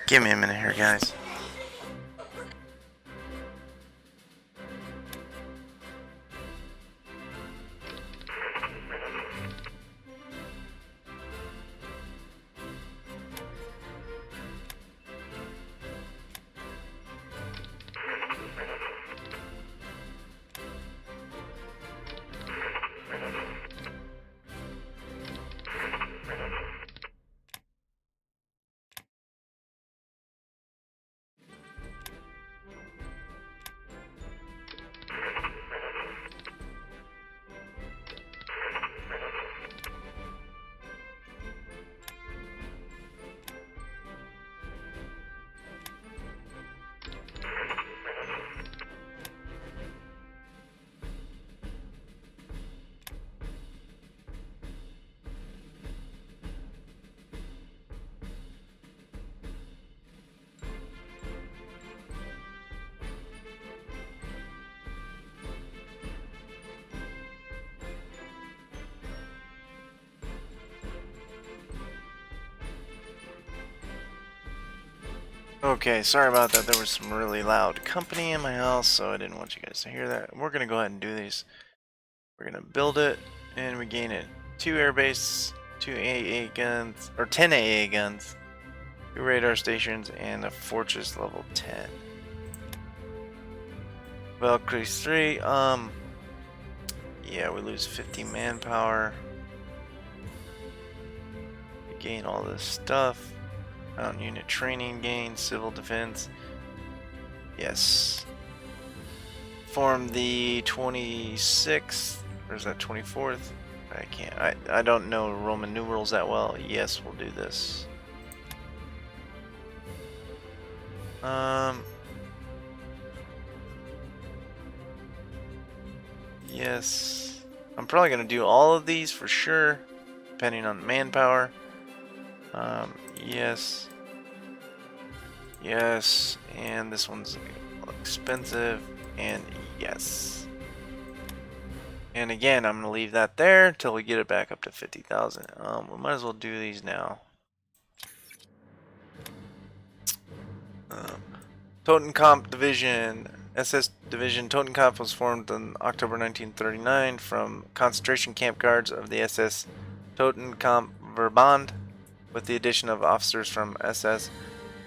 Give me a minute here, guys. Okay, sorry about that. There was some really loud company in my house, so I didn't want you guys to hear that. We're going to go ahead and do these. We're going to build it, and we gain it. 2 air bases, 2 AA guns, or 10 AA guns, 2 radar stations, and a fortress level 10. Valkyries 3, yeah, we lose 50 manpower. We gain all this stuff. Mountain unit training gain, civil defense. Yes. Form the 26th, or is that 24th? I can't. I don't know Roman numerals that well. Yes, we'll do this. Yes. I'm probably gonna do all of these for sure, depending on manpower. Yes. Yes, and this one's expensive, and yes. And again, I'm gonna leave that there until we get it back up to 50,000. We might as well do these now. Totenkopf Division, SS Division Totenkopf was formed in October 1939 from concentration camp guards of the SS Totenkopfverband, with the addition of officers from SS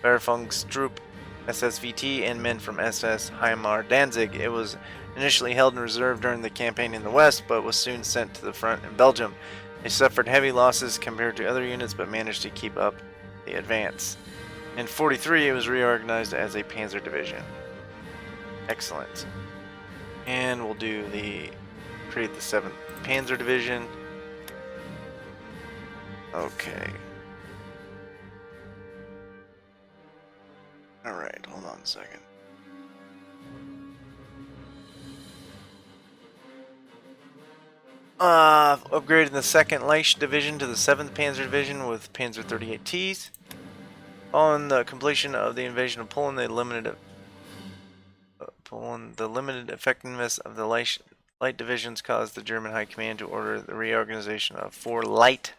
Beifangstruppe, SSVT, and men from SS Heimar Danzig. It was initially held in reserve during the campaign in the West, but was soon sent to the front in Belgium. They suffered heavy losses compared to other units, but managed to keep up the advance. In 43, it was reorganized as a Panzer Division. Excellent. And we'll do create the 7th Panzer Division. Okay. Alright, hold on a second. Upgraded the 2nd Leich Division to the 7th Panzer Division with Panzer 38Ts. Following the completion of the invasion of Poland, the limited effectiveness of the light divisions caused the German High Command to order the reorganization of the 4 light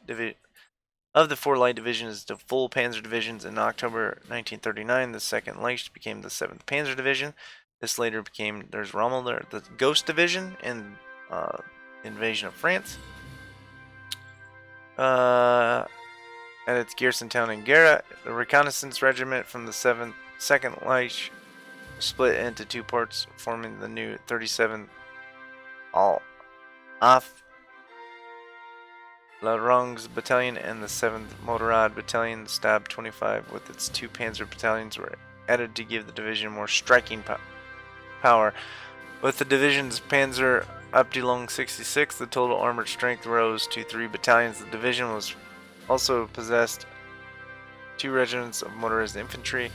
divisions to full Panzer divisions. In October 1939, the 2nd Leich became the 7th Panzer Division. This later became Rommel, the Ghost Division, in invasion of France. At its garrison town in Gera, the reconnaissance regiment from the 2nd Leich split into 2 parts, forming the new 37th Al-Af Larongs Battalion and the 7th Motorrad Battalion. Stab 25 with its 2 Panzer battalions were added to give the division more striking power. With the division's Panzer Abteilung 66, the total armored strength rose to 3 battalions. The division also possessed 2 regiments of motorized infantry,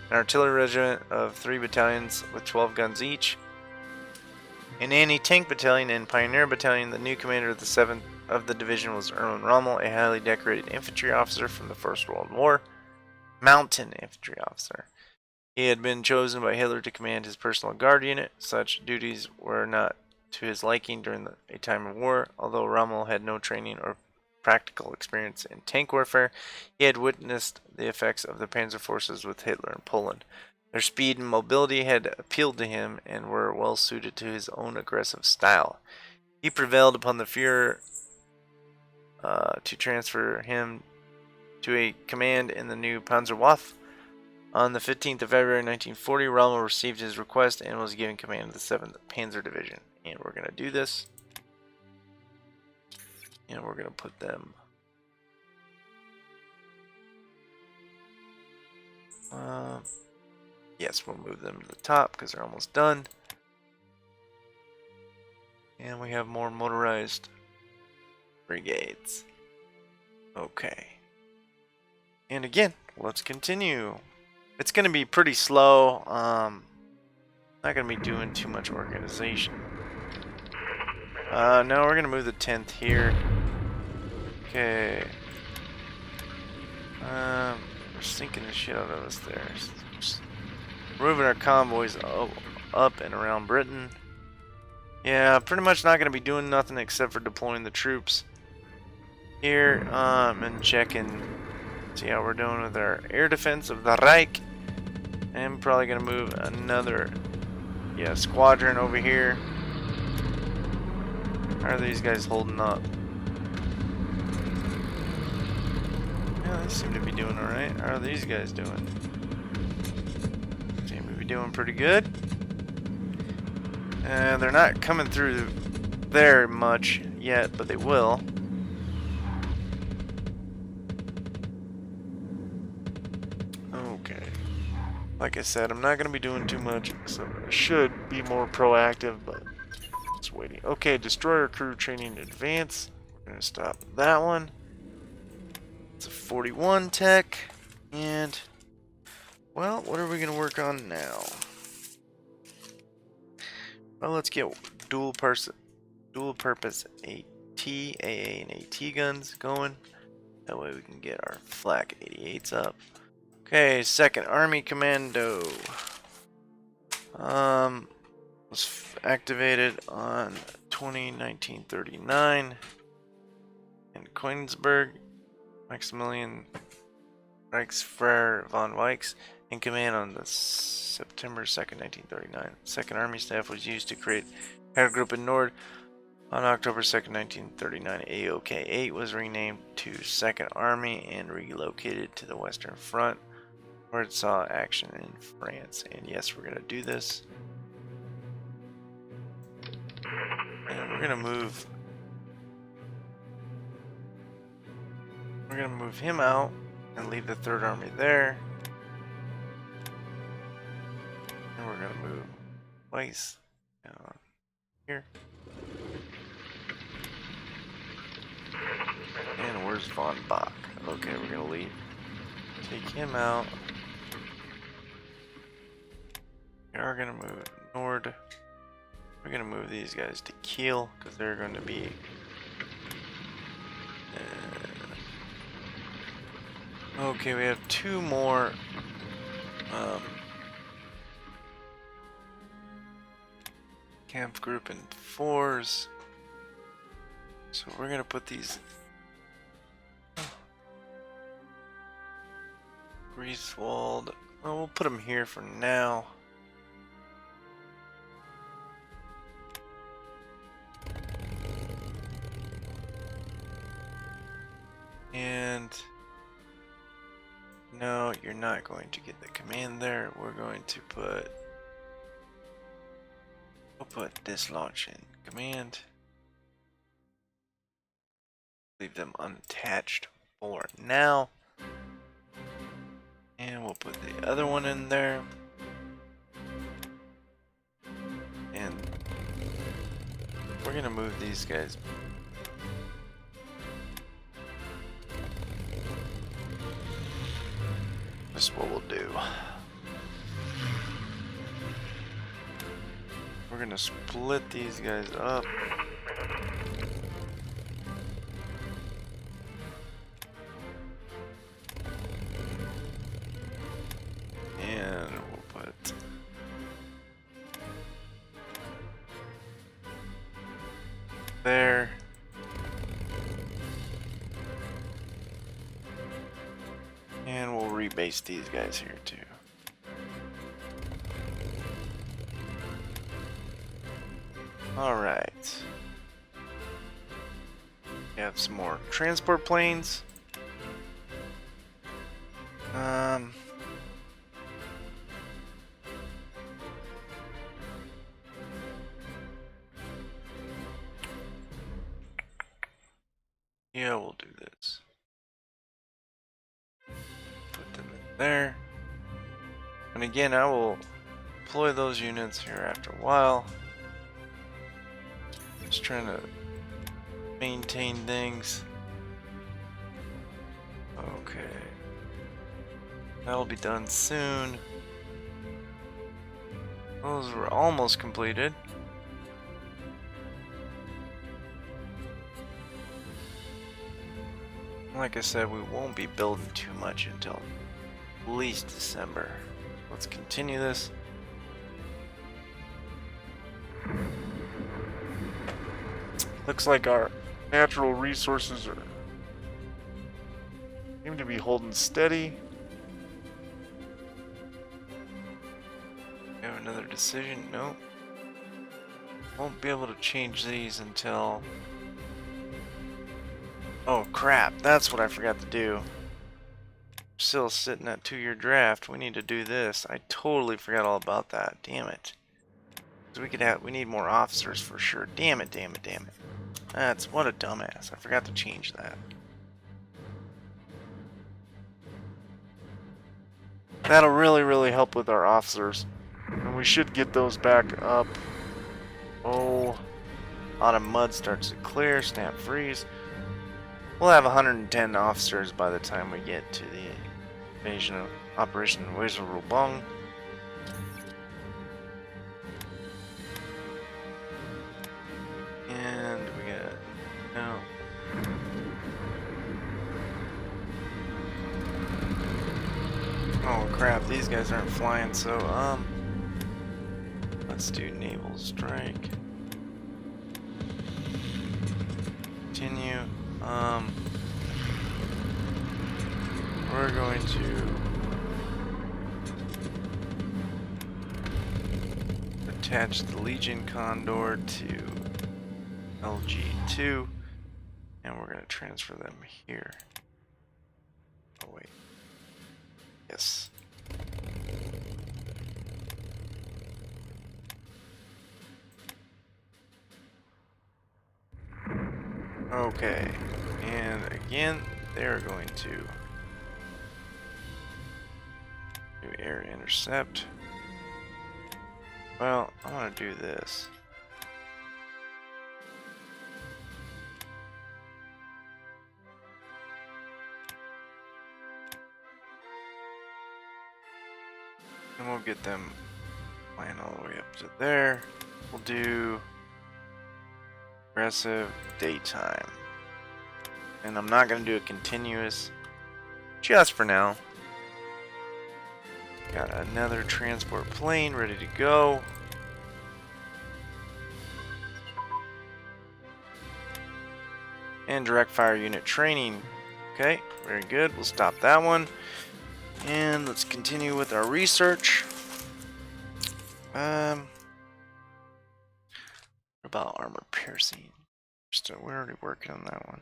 an artillery regiment of 3 battalions with 12 guns each, an anti-tank battalion, and pioneer battalion. The new commander of the 7th of the division was Erwin Rommel, a highly decorated infantry officer from the First World War, mountain infantry officer. He had been chosen by Hitler to command his personal guard unit. Such duties were not to his liking during a time of war. Although Rommel had no training or practical experience in tank warfare, he had witnessed the effects of the panzer forces with Hitler in Poland. Their speed and mobility had appealed to him and were well suited to his own aggressive style. He prevailed upon the Fuhrer to transfer him to a command in the new Panzerwaffe. On the 15th of February 1940, Rommel received his request and was given command of the 7th Panzer Division. And we're going to do this. And we're going to put them... yes, we'll move them to the top because they're almost done. And we have more motorized brigades. Okay. And again, let's continue. It's going to be pretty slow. Not going to be doing too much organization. No, we're going to move the 10th here. Okay. We're sinking the shit out of us there. Just moving our convoys up and around Britain. Yeah, pretty much not going to be doing nothing except for deploying the troops here, and checking, see how we're doing with our air defense of the Reich. I'm probably going to move another, squadron over here. How are these guys holding up? Yeah, they seem to be doing alright. How are these guys doing? Seem to be doing pretty good. They're not coming through there much yet, but they will. Okay. Like I said, I'm not going to be doing too much, so I should be more proactive, but just waiting. Okay, destroyer crew training advance. We're going to stop that one. It's a 41 tech, and, well, what are we going to work on now? Well, let's get dual purpose AT, AA, and AT guns going. That way we can get our flak 88s up. Okay, 2nd Army Commando. Was activated on 1939 in Koenigsberg. Maximilian Reichsfuhrer von Weichs in command on the September 2nd, 1939. 2nd Army staff was used to create Heergruppe Nord on October 2nd, 1939. AOK 8 was renamed to 2nd Army and relocated to the Western Front, where it saw action in France. And yes, we're going to do this. And we're going to move him out and leave the 3rd Army there. And we're going to move Weiss down here. And where's von Bach? Okay, we're going to leave. Take him out. We are going to move Nord. We're going to move these guys to Kiel because they're going to be Okay, we have two more camp group in 4s. So we're gonna put these Greasewald. Oh, we'll put them here for now. And no, you're not going to get the command there. We're going to put, we'll put this launch in command. Leave them unattached for now. And we'll put the other one in there. And we're gonna move these guys. That's what we'll do. We're gonna split these guys up. And we'll put there. And we'll rebase these guys here too. Alright. We have some more transport planes. Yeah, we'll do this. Put them in there. And again, I will deploy those units here after a while. Just trying to maintain things. Okay. That'll be done soon. Those were almost completed. Like I said, we won't be building too much until at least December. Let's continue this. Looks like our natural resources are seem to be holding steady. We have another decision? Nope. Won't be able to change these until... Oh crap, that's what I forgot to do. Still sitting at 2-year draft. We need to do this. I totally forgot all about that. Damn it. So we need more officers for sure. Damn it, damn it, damn it. That's what a dumbass. I forgot to change that. That'll really help with our officers. And we should get those back up. Oh, Autumn mud starts to clear. Snap freeze. We'll have 110 officers by the time we get to the invasion of Operation Warsaw. And we got no. Oh crap, these guys aren't flying, so let's do naval strike. Continue. We're going to attach the Legion Condor to LG2, and we're going to transfer them here. Oh wait. Yes. Okay, and again, they're going to do air intercept. Well, I want to do this. And we'll get them flying all the way up to there. We'll do aggressive daytime. And I'm not going to do a continuous just for now. Got another transport plane ready to go. And direct fire unit training. Okay, very good. We'll stop that one. And let's continue with our research. What about armor piercing? We're already working on that one.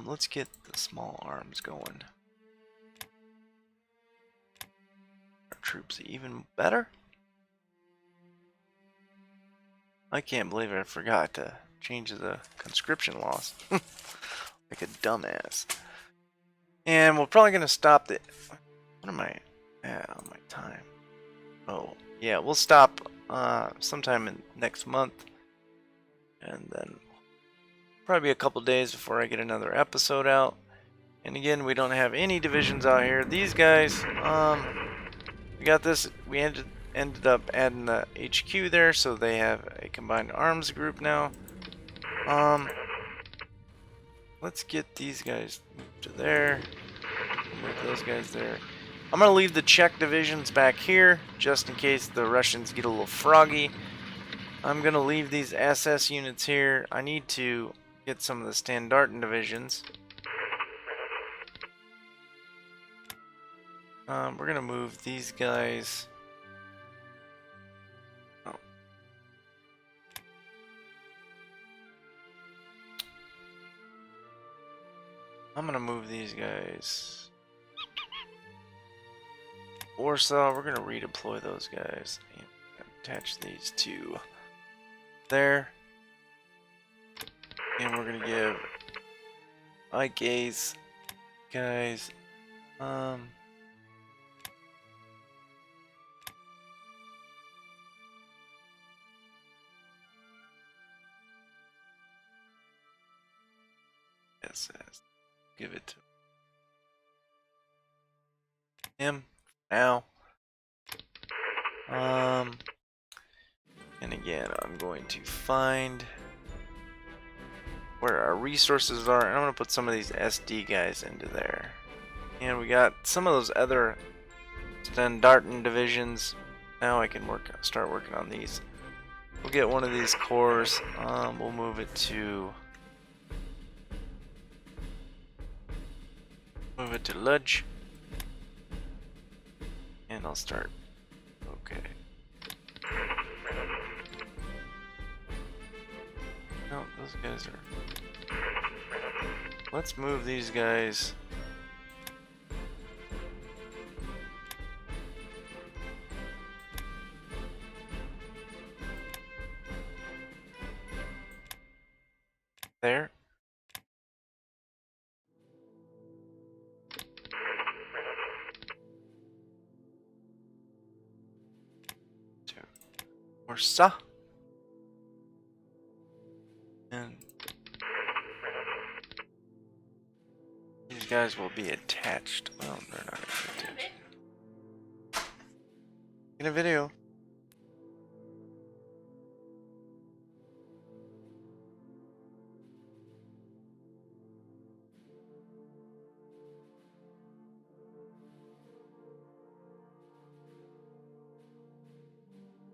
Let's get the small arms going. Our troops even better. I can't believe I forgot to change the conscription laws. Like a dumbass. And we're probably gonna stop the. What am I at on my time? Oh, yeah, we'll stop sometime in next month, and then probably a couple days before I get another episode out. And again, we don't have any divisions out here. These guys, we got this. We ended up adding the HQ there, so they have a combined arms group now. Let's get these guys to there. Move those guys there. I'm going to leave the Czech divisions back here, just in case the Russians get a little froggy. I'm going to leave these SS units here. I need to get some of the Standarten divisions. We're going to move these guys. Oh. I'm going to move these guys. Warsaw, we're going to redeploy those guys and attach these to there. And we're going to give BlackIce guys, SS. Give it to him now. And again, I'm going to find where our resources are, and I'm going to put some of these SD guys into there. And we got some of those other Standarten divisions. Now I can start working on these. We'll get one of these cores. We'll move it to Ludge. And I'll start. Okay. No, those guys are. Let's move these guys. There. Warsaw. And these guys will be attached. Well, they're not going to be attached. In a video.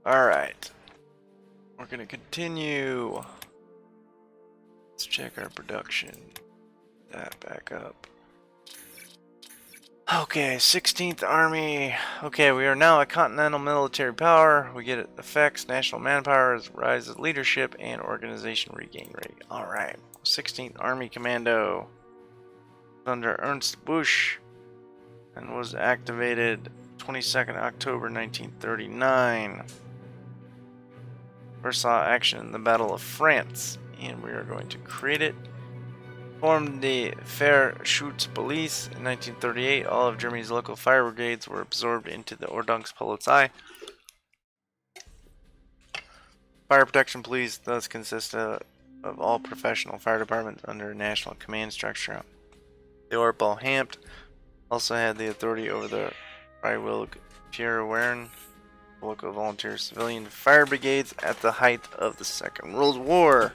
Alright. We're going to continue. Let's check our production. That back up. Okay, 16th Army. Okay, we are now a continental military power. We get effects, national manpower, rise of leadership, and organization regain rate. Alright, 16th Army Commando. Under Ernst Busch. And was activated 22nd October 1939. First saw action in the Battle of France, and we are going to create it. Formed the Feuerschutz-Police in 1938. All of Germany's local fire brigades were absorbed into the Ordnungspolizei. Fire protection police thus consist of all professional fire departments under a national command structure. The Oberhauptamt also had the authority over the Freiwillig Feuerwehren, local volunteer civilian fire brigades at the height of the Second World War.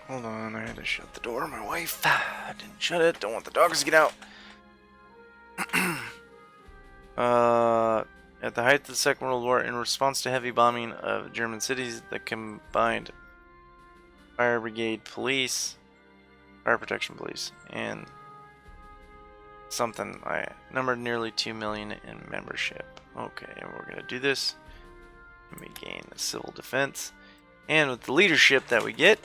Hold on, I had to shut the door. My wife didn't shut it. Don't want the dogs to get out. At the height of the Second World War, in response to heavy bombing of German cities, the combined fire brigade police, fire protection police, and something I numbered nearly 2 million in membership. Okay, and we're gonna do this. And we gain the civil defense, and with the leadership that we get,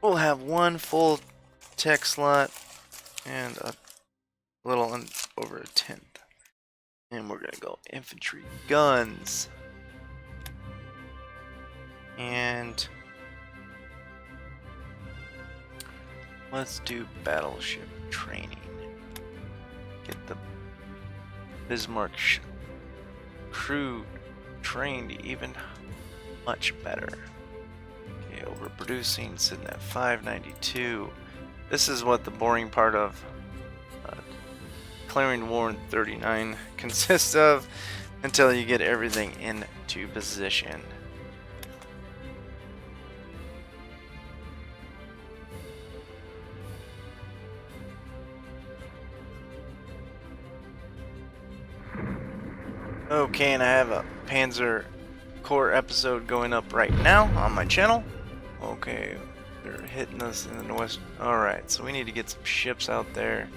we'll have one full tech slot and a little over a tenth. And we're gonna go infantry guns. And let's do battleship training. Get the Bismarck crew trained even much better. Okay, overproducing, sitting at 592. This is what the boring part of declaring war in 39 consists of until you get everything into position. Okay, and I have a Panzer Corps episode going up right now on my channel. Okay, they're hitting us in the west. Alright, so we need to get some ships out there.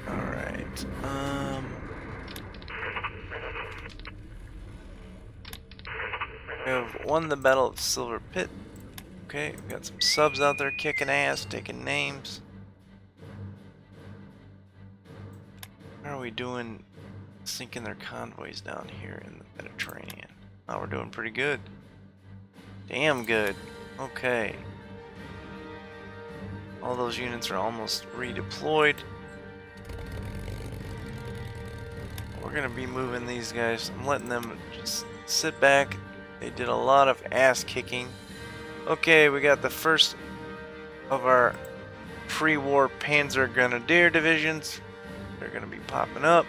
Alright, we have won the Battle of Silver Pit. Okay, we got some subs out there kicking ass, taking names. How are we doing sinking their convoys down here in the Mediterranean? Oh, we're doing pretty good. Damn good. Okay. All those units are almost redeployed. We're gonna be moving these guys. I'm letting them just sit back. They did a lot of ass kicking. Okay, we got the first of our pre-war Panzer Grenadier divisions. They're going to be popping up.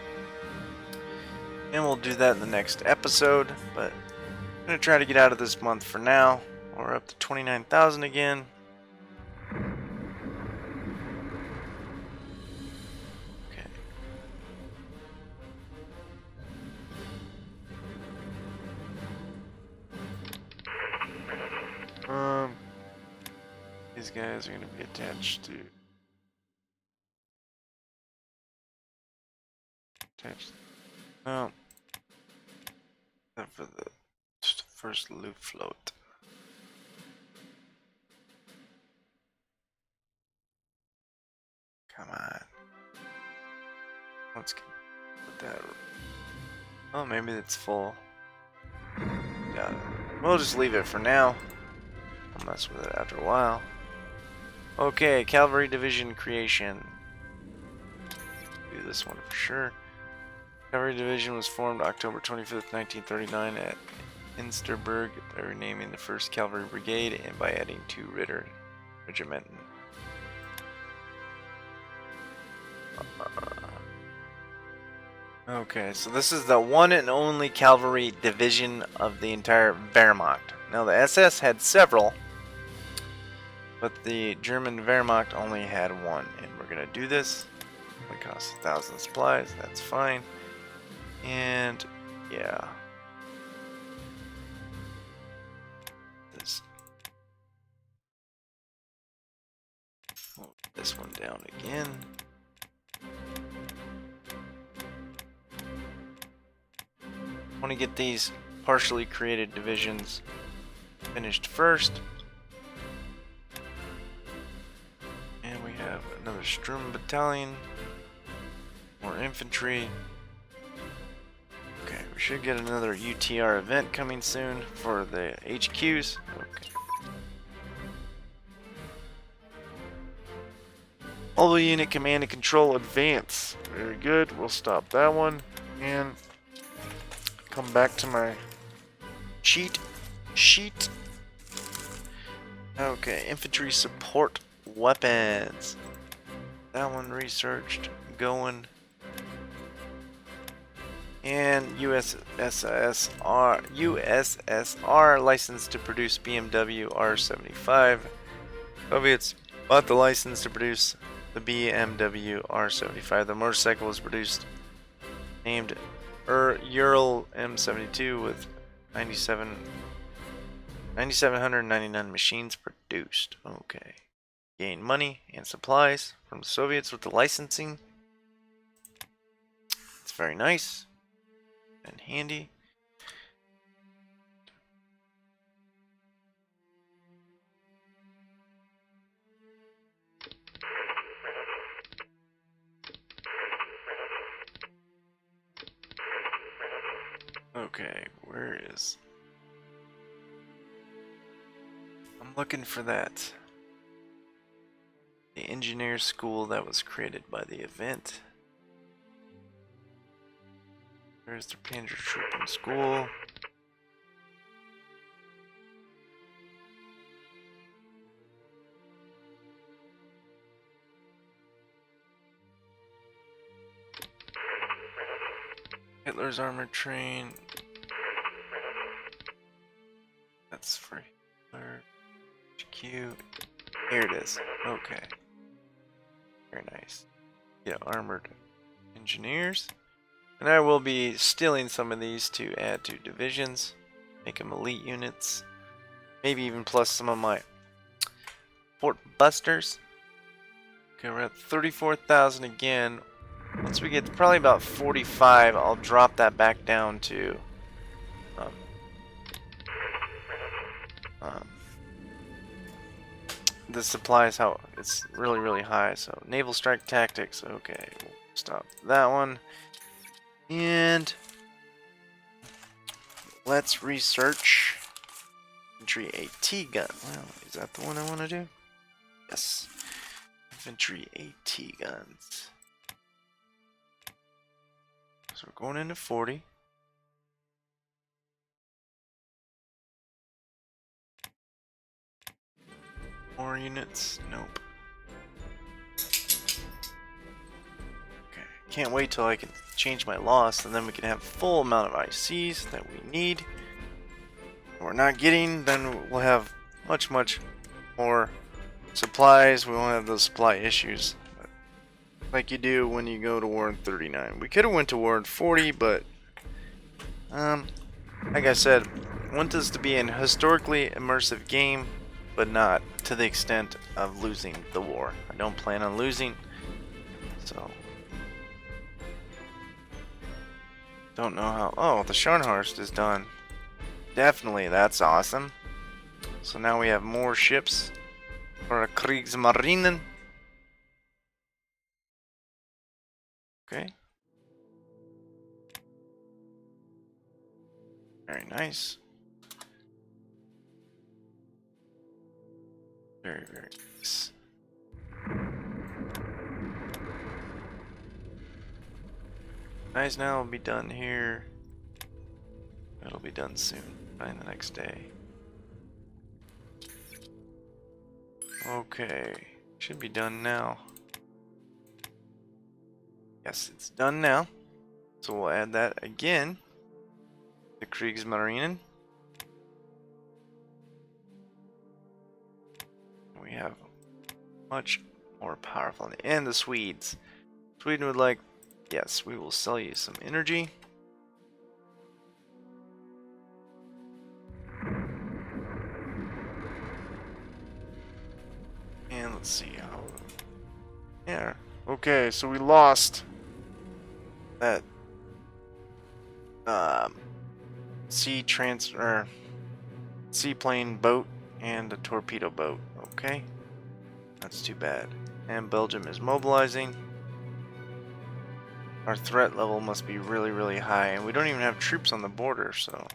And we'll do that in the next episode. But I'm going to try to get out of this month for now. We're up to 29,000 again. Okay. These guys are going to be attached to... No. For the first loot float. Come on. Let's put that. Oh, maybe it's full. Got it. We'll just leave it for now. I'll mess with it after a while. Okay, cavalry division creation. Do this one for sure. Cavalry Division was formed October 25th, 1939 at Insterburg by renaming the 1st Cavalry Brigade and by adding 2 Ritter Regiment. Okay, so this is the one and only cavalry division of the entire Wehrmacht. Now the SS had several, but the German Wehrmacht only had one, and we're gonna do this. It costs 1,000 supplies, that's fine. And yeah, this one down again. I want to get these partially created divisions finished first. And we have another Sturm Battalion, more infantry. Okay, we should get another UTR event coming soon for the HQs. Okay. Mobile unit command and control advance. Very good. We'll stop that one and come back to my cheat sheet. Okay, infantry support weapons. That one researched, going. And USSR licensed to produce BMW R75. Soviets bought the license to produce the BMW R75. The motorcycle was produced, named Ural M72, with 9,799 machines produced. Okay. Gain money and supplies from the Soviets with the licensing. It's very nice and handy. Okay, where is... I'm looking for that. The engineer school that was created by the event. There's the Panzertruppen school. Hitler's armored train. That's for Hitler. HQ. Here it is. Okay. Very nice. Yeah, armored engineers. And I will be stealing some of these to add to divisions. Make them elite units. Maybe even plus some of my Fort Busters. Okay, we're at 34,000 again. Once we get to probably about 45, I'll drop that back down to the supplies, how it's really high. So naval strike tactics. Okay, we'll stop that one. And let's research infantry AT gun. Well, is that the one I want to do? Yes. Infantry AT guns. So we're going into 40. More units? Nope. Okay. Can't wait till I can change my loss, and then we can have full amount of ICs that we need. If we're not getting, then we'll have much more supplies. We won't have those supply issues like you do when you go to war in 39. We could have went to war in 40, but like I said, I want this to be an historically immersive game, but not to the extent of losing the war. I don't plan on losing, so don't know how. Oh, the Scharnhorst is done. Definitely, that's awesome. So now we have more ships for a Kriegsmarine. Okay. Very nice. Very nice. Nice, now it'll be done here. It'll be done soon, by the next day. Okay, should be done now. Yes, it's done now. So we'll add that again. The Kriegsmarine. We have much more powerful. And the Swedes. Sweden would like, yes, we will sell you some energy. And let's see how. Yeah. Okay, so we lost That seaplane boat and a torpedo boat. Okay, that's too bad. And Belgium is mobilizing. Our threat level must be really high, and we don't even have troops on the border, so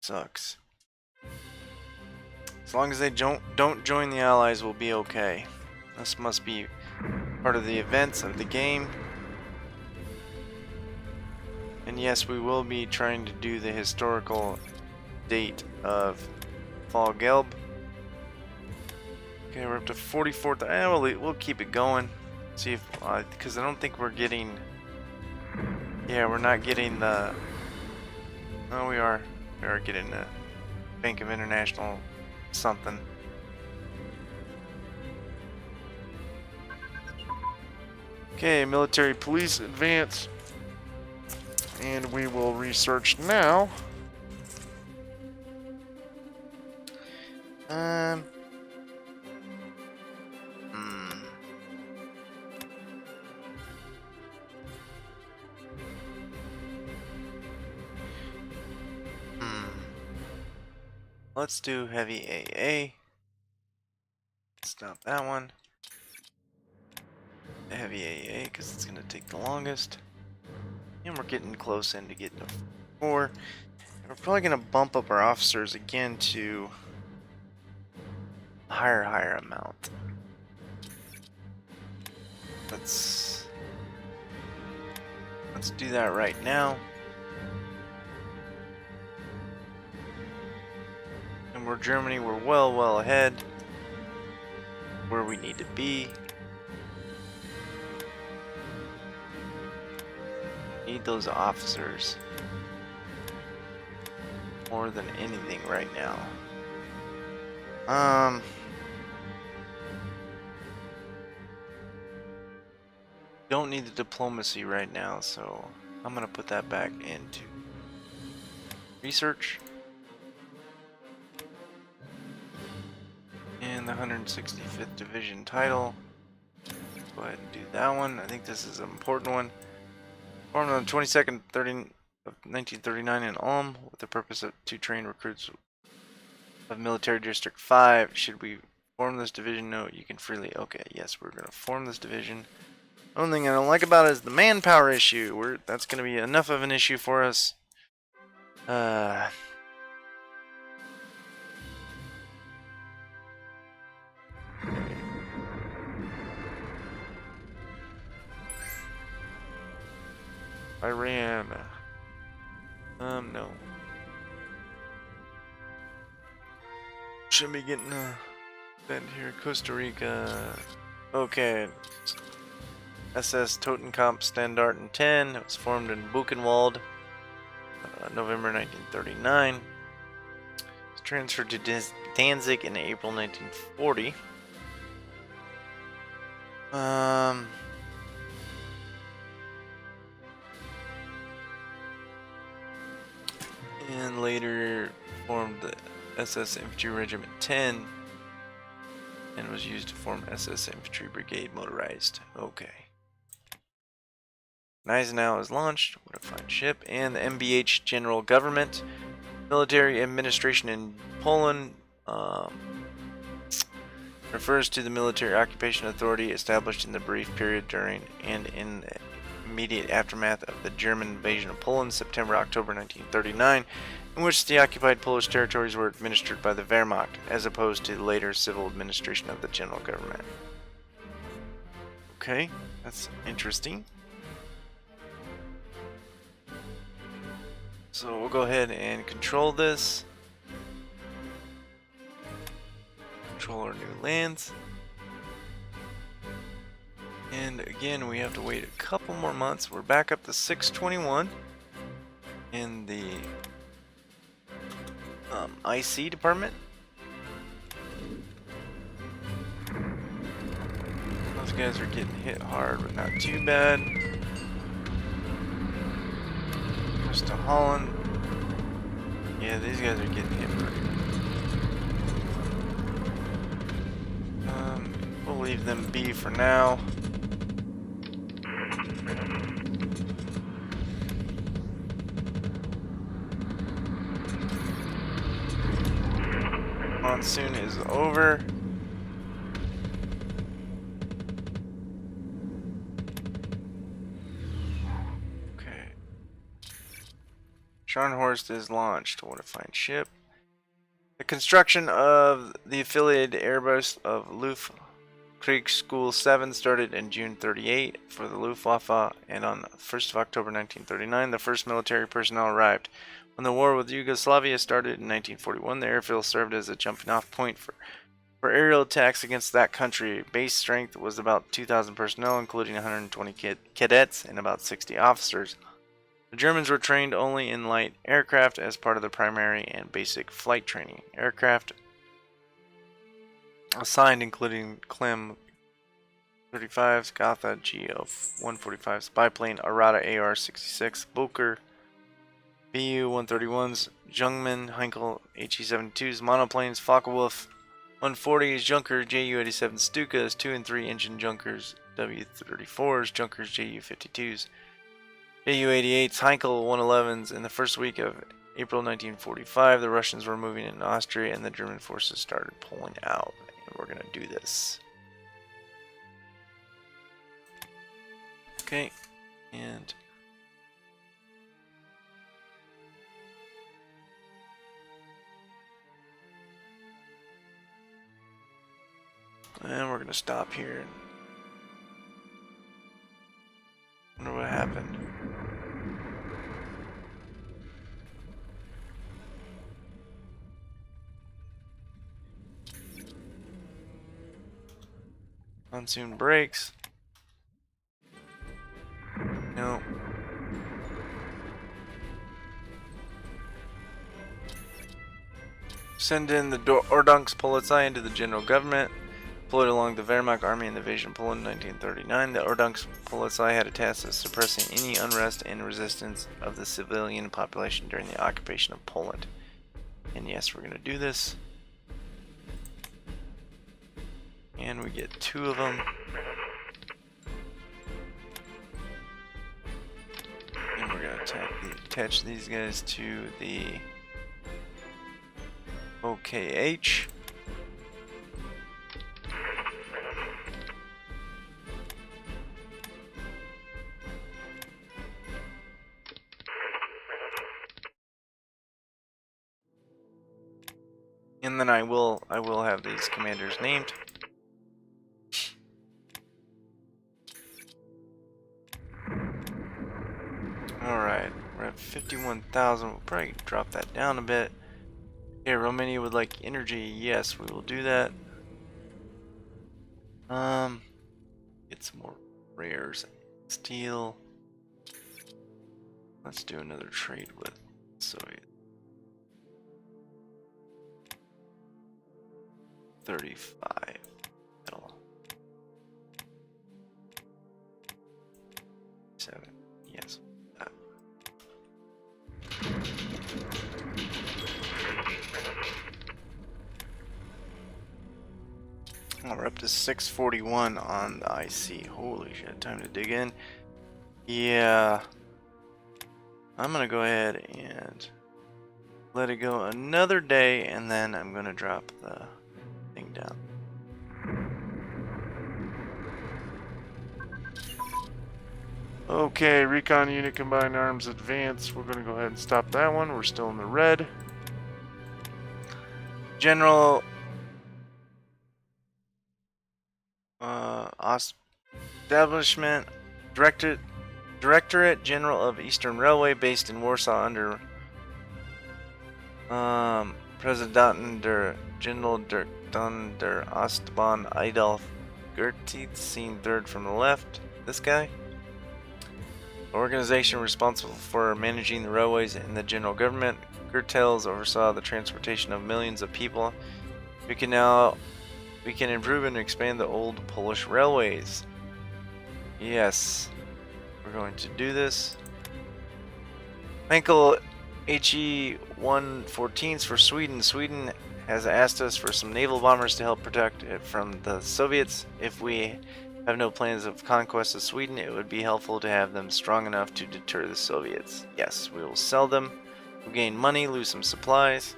sucks. As long as they don't join the Allies, we'll be okay. This must be part of the events of the game. And yes, we will be trying to do the historical date of Fall Gelb. Okay, we're up to 44,000. We'll keep it going. See if, because I don't think we're getting Yeah, we're not getting the... Oh, we are. We are getting the Bank of International something. Okay, military police advance. And we will research now. Um. Hmm. Let's do heavy AA. Stop that one. Heavy AA because it's gonna take the longest. And we're getting close into getting a 4. And we're probably gonna bump up our officers again to a higher amount. Let's do that right now. And we're Germany, we're well ahead where we need to be. Need those officers more than anything right now. Don't need the diplomacy right now, so I'm gonna put that back into research. And the 165th Division title. Let's go ahead and do that one. I think this is an important one. Formed on the 22nd, 1939 in Ulm with the purpose to train recruits of Military District 5. Should we form this division? No, you can freely. Okay, yes, we're going to form this division. Only thing I don't like about it is the manpower issue. That's going to be enough of an issue for us. Iran. No. Should be getting sent here. Costa Rica. Okay. SS Totenkopf Standarten 10. It was formed in Buchenwald, November 1939. It was transferred to Danzig in April 1940. And later formed the SS Infantry Regiment 10 and was used to form SS Infantry Brigade Motorized. Okay. Gneisenau is launched. What a fine ship. And the MBH General Government. Military Administration in Poland refers to the military occupation authority established in the brief period during and in the immediate aftermath of the German invasion of Poland, September-October 1939, in which the occupied Polish territories were administered by the Wehrmacht, as opposed to the later civil administration of the general government. Okay, that's interesting. So we'll go ahead and control this. Control our new lands. And again, we have to wait a couple more months. We're back up to 621 in the IC department. Those guys are getting hit hard, but not too bad. Goes to Holland. Yeah, these guys are getting hit pretty good. We'll leave them be for now. Monsoon is over. Okay. Scharnhorst is launched. What a fine ship. The construction of the affiliated airbus of Luftkriegsschule 7 started in June 38 for the Luftwaffe, and on the 1st of October 1939, the first military personnel arrived. When the war with Yugoslavia started in 1941, the airfield served as a jumping-off point for aerial attacks against that country. Base strength was about 2,000 personnel, including 120 cadets and about 60 officers. The Germans were trained only in light aircraft as part of the primary and basic flight training. Aircraft assigned including Clem 35s, Gotha GO-145s, biplane Arata AR-66, Boker BU-131s, Jungmann Heinkel HE-72s, monoplanes Focke-Wulf 140s, Junkers Ju-87 Stukas, 2 and 3 engine Junkers W-34s, Junkers Ju-52s, Ju-88s, Heinkel 111s. In the first week of April 1945, the Russians were moving in Austria and the German forces started pulling out. And we're going to do this. Okay, and we're going to stop here. Wonder what happened. Monsoon breaks. No. Send in the Ordnungspolizei into the general government. Deployed along the Wehrmacht army invasion of Poland in 1939. The Ordnungspolizei had a task of suppressing any unrest and resistance of the civilian population during the occupation of Poland. And yes, we're going to do this. And we get 2 of them. And we're going to attach these guys to the OKH. And then I will have these commanders named. Alright, we're at 51,000. We'll probably drop that down a bit. Okay, Romania would like energy. Yes, we will do that. Get some more rares. Steel. Let's do another trade with Soviet. 35 metal. 7. Yes. Oh, we're up to 641 on the IC. Holy shit, time to dig in. Yeah. I'm gonna go ahead and let it go another day, and then I'm gonna drop the thing down. Okay, recon unit combined arms advance. We're gonna go ahead and stop that one. We're still in the red. General Establishment Directorate General of Eastern Railway, based in Warsaw under President der General der Ostbahn Adolf Gertitz, seen third from the left. This guy. Organization responsible for managing the railways in the general government. Gertels oversaw the transportation of millions of people. We can improve and expand the old Polish railways. Yes, we're going to do this. Henkel HE-114s for Sweden. Sweden has asked us for some naval bombers to help protect it from the Soviets. If we have no plans of conquest of Sweden, it would be helpful to have them strong enough to deter the Soviets. Yes, we will sell them. We'll gain money, lose some supplies.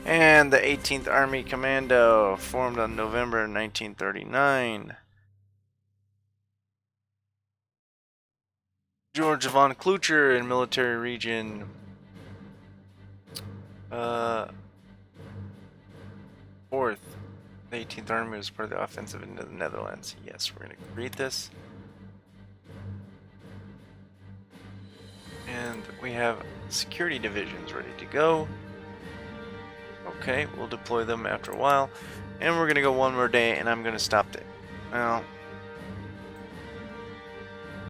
And the 18th Army Commando, formed on November 1939. George von Klucher in military region. 4th. The 18th Army was part of the offensive into the Netherlands. Yes, we're going to read this. And we have security divisions ready to go. Okay, we'll deploy them after a while. And we're going to go one more day, and I'm going to stop it. Well,